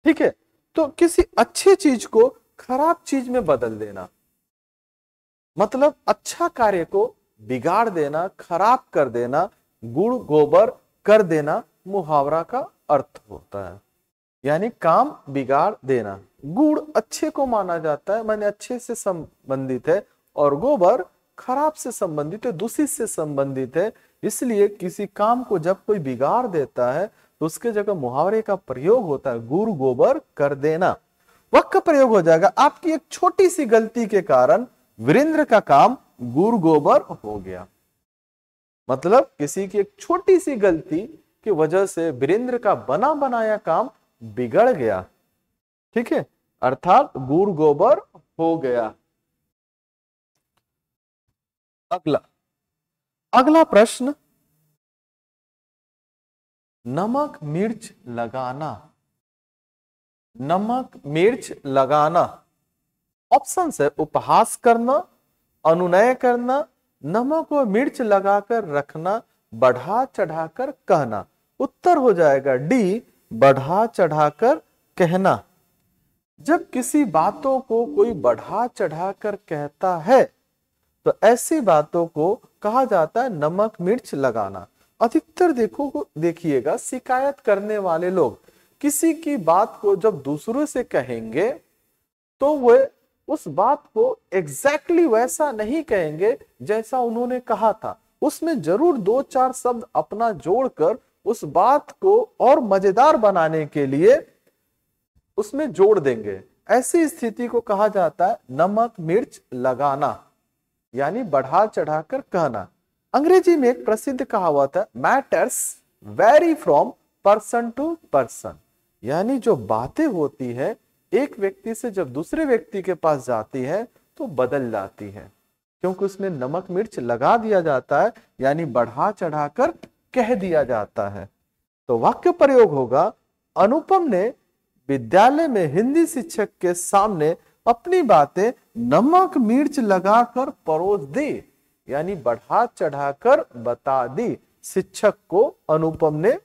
ठीक है, तो किसी अच्छी चीज को खराब चीज में बदल देना, मतलब अच्छा कार्य को बिगाड़ देना, खराब कर देना, गुड़ गोबर कर देना मुहावरा का अर्थ होता है, यानी काम बिगाड़ देना। गुड़ अच्छे को माना जाता है, माने अच्छे से संबंधित है, और गोबर खराब से संबंधित है, दूषित से संबंधित है। इसलिए किसी काम को जब कोई बिगाड़ देता है तो उसके जगह मुहावरे का प्रयोग होता है गुड़ गोबर कर देना। वाक्य प्रयोग हो जाएगा, आपकी एक छोटी सी गलती के कारण वीरेंद्र का काम गुड़ गोबर हो गया। मतलब किसी की एक छोटी सी गलती की वजह से वीरेंद्र का बना बनाया काम बिगड़ गया। ठीक है, अर्थात गुड़ गोबर हो गया। अगला प्रश्न, नमक मिर्च लगाना। नमक मिर्च लगाना ऑप्शन है, उपहास करना, अनुनय करना, नमक और मिर्च लगाकर रखना, बढ़ा चढ़ाकर कहना। उत्तर हो जाएगा डी, बढ़ा चढ़ाकर कहना। जब किसी बातों को कोई बढ़ा चढ़ाकर कहता है तो ऐसी बातों को कहा जाता है नमक मिर्च लगाना। अधिकतर देखिएगा शिकायत करने वाले लोग किसी की बात को जब दूसरों से कहेंगे तो वे उस बात को एग्जैक्टली वैसा नहीं कहेंगे जैसा उन्होंने कहा था, उसमें जरूर दो चार शब्द अपना जोड़कर उस बात को और मजेदार बनाने के लिए उसमें जोड़ देंगे। ऐसी स्थिति को कहा जाता है नमक मिर्च लगाना, यानी बढ़ा चढ़ाकर कहना। अंग्रेजी में एक प्रसिद्ध कहावत है, matters vary from person to person, यानी जो बातें होती है एक व्यक्ति से जब दूसरे व्यक्ति के पास जाती है तो बदल जाती है, क्योंकि उसमें नमक मिर्च लगा दिया जाता है, यानी बढ़ा चढ़ाकर कह दिया जाता है। तो वाक्य प्रयोग होगा, अनुपम ने विद्यालय में हिंदी शिक्षक के सामने अपनी बातें नमक मिर्च लगाकर परोस दी, यानी बढ़ा चढ़ाकर बता दी। शिक्षक को अनुपम ने,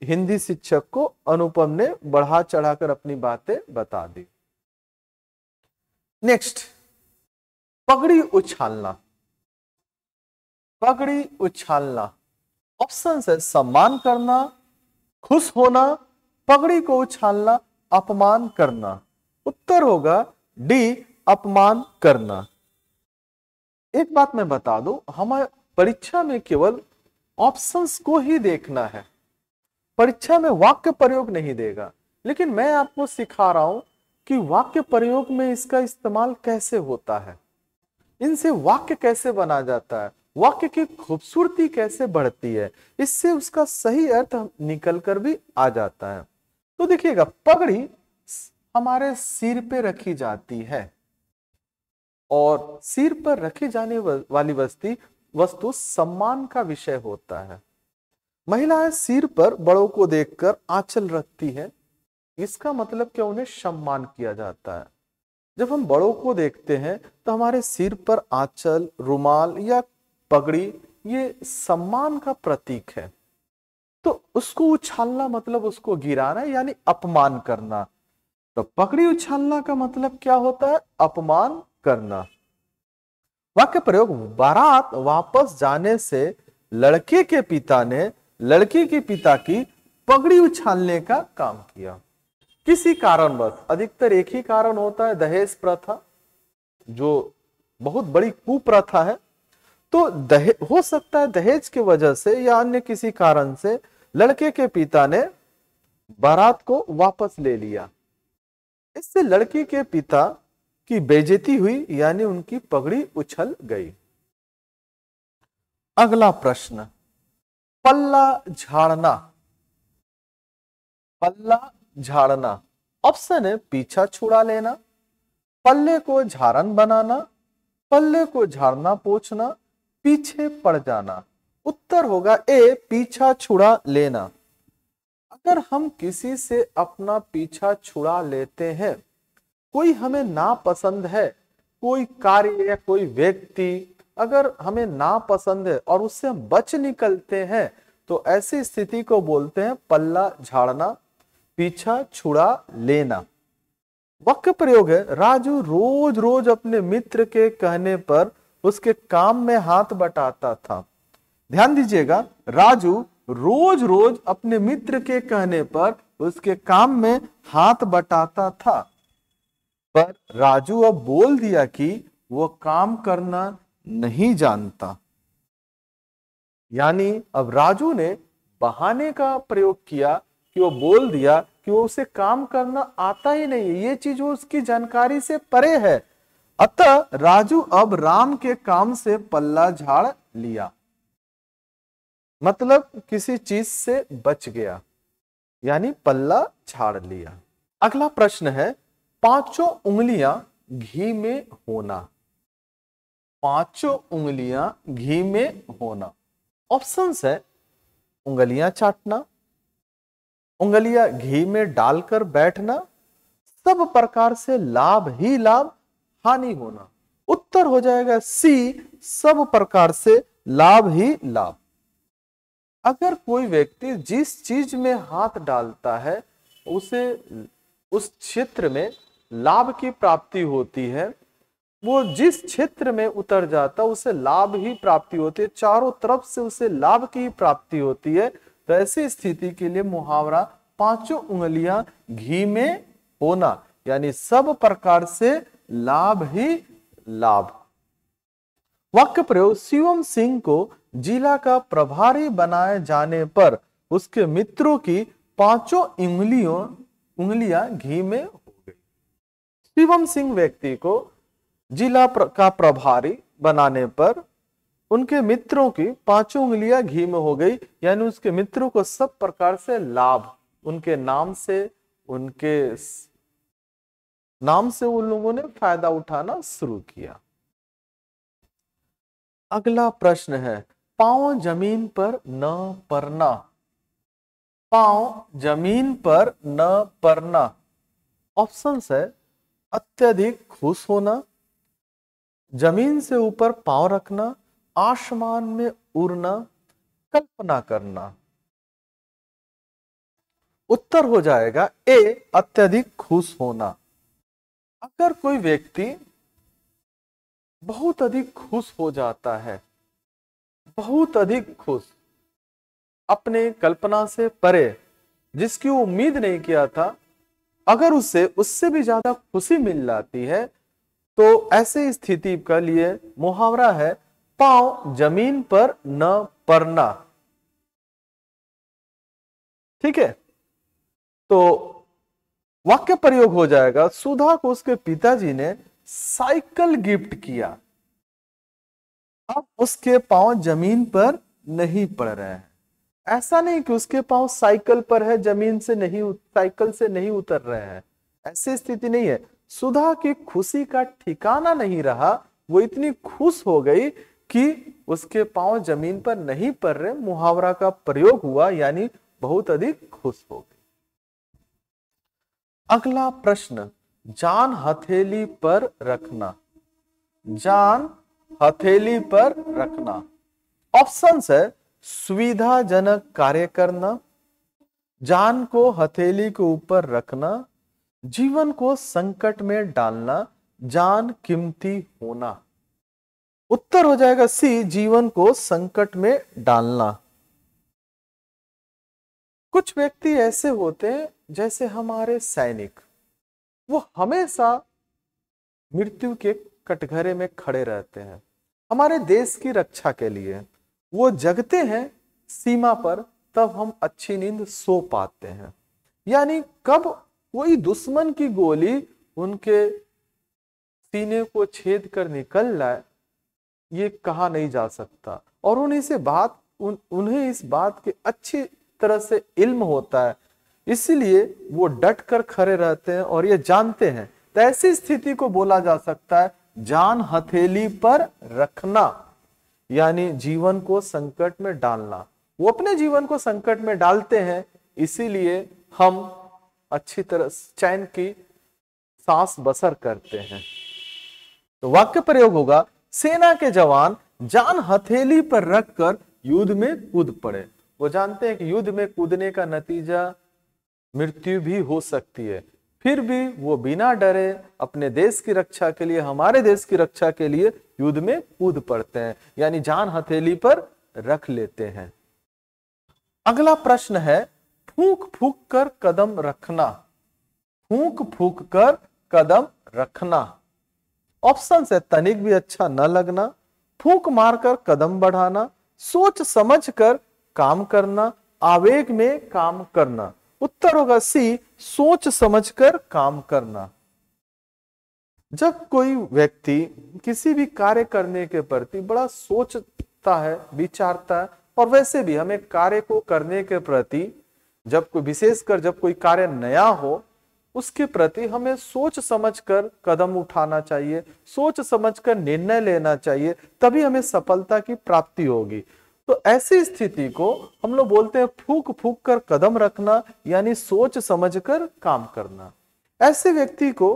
हिंदी शिक्षक को अनुपम ने बढ़ा चढ़ाकर अपनी बातें बता दी। नेक्स्ट, पगड़ी उछालना। पगड़ी उछालना ऑप्शन है, सम्मान करना, खुश होना, पगड़ी को उछालना, अपमान करना। उत्तर होगा डी, अपमान करना। एक बात मैं बता दूं, हमारे परीक्षा में केवल ऑप्शंस को ही देखना है, परीक्षा में वाक्य प्रयोग नहीं देगा। लेकिन मैं आपको सिखा रहा हूं कि वाक्य प्रयोग में इसका इस्तेमाल कैसे होता है, इनसे वाक्य कैसे बना जाता है, वाक्य की खूबसूरती कैसे बढ़ती है, इससे उसका सही अर्थ निकल कर भी आ जाता है। तो देखिएगा, पगड़ी हमारे सिर पे रखी जाती है और सिर पर रखी जाने वाली वस्तु सम्मान का विषय होता है। महिलाएं सिर पर बड़ों को देखकर आंचल रखती है, इसका मतलब क्या, उन्हें सम्मान किया जाता है। जब हम बड़ों को देखते हैं तो हमारे सिर पर आंचल, रुमाल या पगड़ी ये सम्मान का प्रतीक है। तो उसको उछालना मतलब उसको गिराना यानी अपमान करना। तो पगड़ी उछालना का मतलब क्या होता है? अपमान करना। वाक्य प्रयोग, बारात वापस जाने से लड़के के पिता ने लड़की के पिता की पगड़ी उछालने का काम किया। किसी कारणवश, अधिकतर एक ही कारण होता है, दहेज प्रथा, जो बहुत बड़ी कुप्रथा है। तो हो सकता है दहेज की वजह से या अन्य किसी कारण से लड़के के पिता ने बारात को वापस ले लिया। इससे लड़की के पिता की बेइज्जती हुई यानी उनकी पगड़ी उछल गई। अगला प्रश्न, पल्ला झाड़ना। पल्ला झाड़ना, ऑप्शन है पीछा छुड़ा लेना, पल्ले को झाड़न बनाना, पल्ले को झाड़ना पोंछना, पीछे पड़ जाना। उत्तर होगा ए, पीछा छुड़ा लेना। अगर हम किसी से अपना पीछा छुड़ा लेते हैं, कोई हमें नापसंद है, कोई कार्य या कोई व्यक्ति अगर हमें नापसंद है और उससे हम बच निकलते हैं, तो ऐसी स्थिति को बोलते हैं पल्ला झाड़ना, पीछा छुड़ा लेना। वाक्य प्रयोग है, राजू रोज रोज अपने मित्र के कहने पर उसके काम में हाथ बटाता था। ध्यान दीजिएगा, राजू रोज रोज अपने मित्र के कहने पर उसके काम में हाथ बटाता था, पर राजू अब बोल दिया कि वो काम करना नहीं जानता। यानी अब राजू ने बहाने का प्रयोग किया कि वो बोल दिया कि वो उसे काम करना आता ही नहीं है, ये चीज वो उसकी जानकारी से परे है। अतः राजू अब राम के काम से पल्ला झाड़ लिया, मतलब किसी चीज से बच गया, यानी पल्ला झाड़ लिया। अगला प्रश्न है, पांचों उंगलियां घी में होना। पांचों उंगलियां घी में होना। ऑप्शंस है उंगलियां चाटना, उंगलियां घी में डालकर बैठना, सब प्रकार से लाभ ही लाभ, हानि होना। उत्तर हो जाएगा सी, सब प्रकार से लाभ ही लाभ। अगर कोई व्यक्ति जिस चीज में हाथ डालता है उसे उस क्षेत्र में लाभ की प्राप्ति होती है, वो जिस क्षेत्र में उतर जाता उसे लाभ ही प्राप्ति होती है, चारों तरफ से उसे लाभ की प्राप्ति होती है। तो ऐसी स्थिति के लिए मुहावरा पांचों उंगलियां घी में होना, यानी सब प्रकार से लाभ ही लाभ। वाक्य प्रयोग, शिवम सिंह को जिला का प्रभारी बनाए जाने पर उसके मित्रों की पांचों उंगलियां घी में हो गई। शिवम सिंह व्यक्ति को जिला का प्रभारी बनाने पर उनके मित्रों की पांचों उंगलियां घी में हो गई, यानी उसके मित्रों को सब प्रकार से लाभ, उनके नाम से उन लोगों ने फायदा उठाना शुरू किया। अगला प्रश्न है, पांव जमीन पर न पड़ना। पांव जमीन पर न पड़ना। ऑप्शंस है अत्यधिक खुश होना, जमीन से ऊपर पांव रखना, आसमान में उड़ना, कल्पना करना। उत्तर हो जाएगा ए, अत्यधिक खुश होना। अगर कोई व्यक्ति बहुत अधिक खुश हो जाता है, बहुत अधिक खुश, अपने कल्पना से परे, जिसकी उम्मीद नहीं किया था, अगर उससे भी ज्यादा खुशी मिल जाती है, तो ऐसे स्थिति के लिए मुहावरा है पांव जमीन पर न पड़ना। ठीक है, तो वाक्य प्रयोग हो जाएगा, सुधा को उसके पिताजी ने साइकिल गिफ्ट किया, अब उसके पांव जमीन पर नहीं पड़ रहे हैं। ऐसा नहीं कि उसके पांव साइकिल पर है, जमीन से नहीं, साइकिल से नहीं उतर रहे हैं, ऐसी स्थिति नहीं है। सुधा की खुशी का ठिकाना नहीं रहा, वो इतनी खुश हो गई कि उसके पांव जमीन पर नहीं पड़ रहे, मुहावरा का प्रयोग हुआ, यानी बहुत अधिक खुश हो गई। अगला प्रश्न, जान हथेली पर रखना। जान हथेली पर रखना। ऑप्शंस है सुविधाजनक कार्य करना, जान को हथेली के ऊपर रखना, जीवन को संकट में डालना, जान कीमती होना। उत्तर हो जाएगा सी, जीवन को संकट में डालना। कुछ व्यक्ति ऐसे होते हैं जैसे हमारे सैनिक, वो हमेशा मृत्यु के कटघरे में खड़े रहते हैं हमारे देश की रक्षा के लिए। वो जगते हैं सीमा पर, तब हम अच्छी नींद सो पाते हैं। यानी कब कोई दुश्मन की गोली उनके सीने को छेद कर निकल जाए ये कहा नहीं जा सकता, और उन्हें इस बात के अच्छी तरह से इल्म होता है, इसलिए वो डट कर खड़े रहते हैं और ये जानते हैं। तो ऐसी स्थिति को बोला जा सकता है जान हथेली पर रखना, यानी जीवन को संकट में डालना। वो अपने जीवन को संकट में डालते हैं, इसीलिए हम अच्छी तरह चैन की सांस बसर करते हैं। तो वाक्य प्रयोग होगा, सेना के जवान जान हथेली पर रखकर युद्ध में कूद पड़े। वो जानते हैं कि युद्ध में कूदने का नतीजा मृत्यु भी हो सकती है, फिर भी वो बिना डरे अपने देश की रक्षा के लिए, हमारे देश की रक्षा के लिए युद्ध में कूद पड़ते हैं, यानी जान हथेली पर रख लेते हैं। अगला प्रश्न है, फूंक फूंक कर कदम रखना। फूंक फूंक कर कदम रखना। ऑप्शन है तनिक भी अच्छा न लगना, फूंक मारकर कदम बढ़ाना, सोच समझ कर काम करना, आवेग में काम करना। उत्तर होगा सी, सोच समझकर काम करना। जब कोई व्यक्ति किसी भी कार्य करने के प्रति बड़ा सोचता है, विचारता है, और वैसे भी हमें कार्य को करने के प्रति विशेषकर जब कोई कार्य नया हो, उसके प्रति हमें सोच समझकर कदम उठाना चाहिए, सोच समझकर निर्णय लेना चाहिए, तभी हमें सफलता की प्राप्ति होगी। तो ऐसी स्थिति को हम लोग बोलते हैं फूंक फूंक कर कदम रखना, यानी सोच समझकर काम करना। ऐसे व्यक्ति को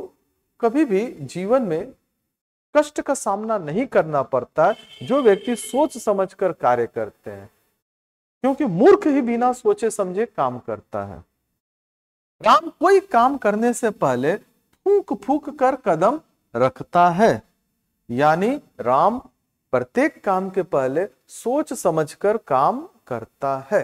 कभी भी जीवन में कष्ट का सामना नहीं करना पड़ता जो व्यक्ति सोच समझकर कार्य करते हैं, क्योंकि मूर्ख ही बिना सोचे समझे काम करता है। राम कोई काम करने से पहले फूंक फूंक कर कदम रखता है, यानी राम प्रत्येक काम के पहले सोच समझकर काम करता है।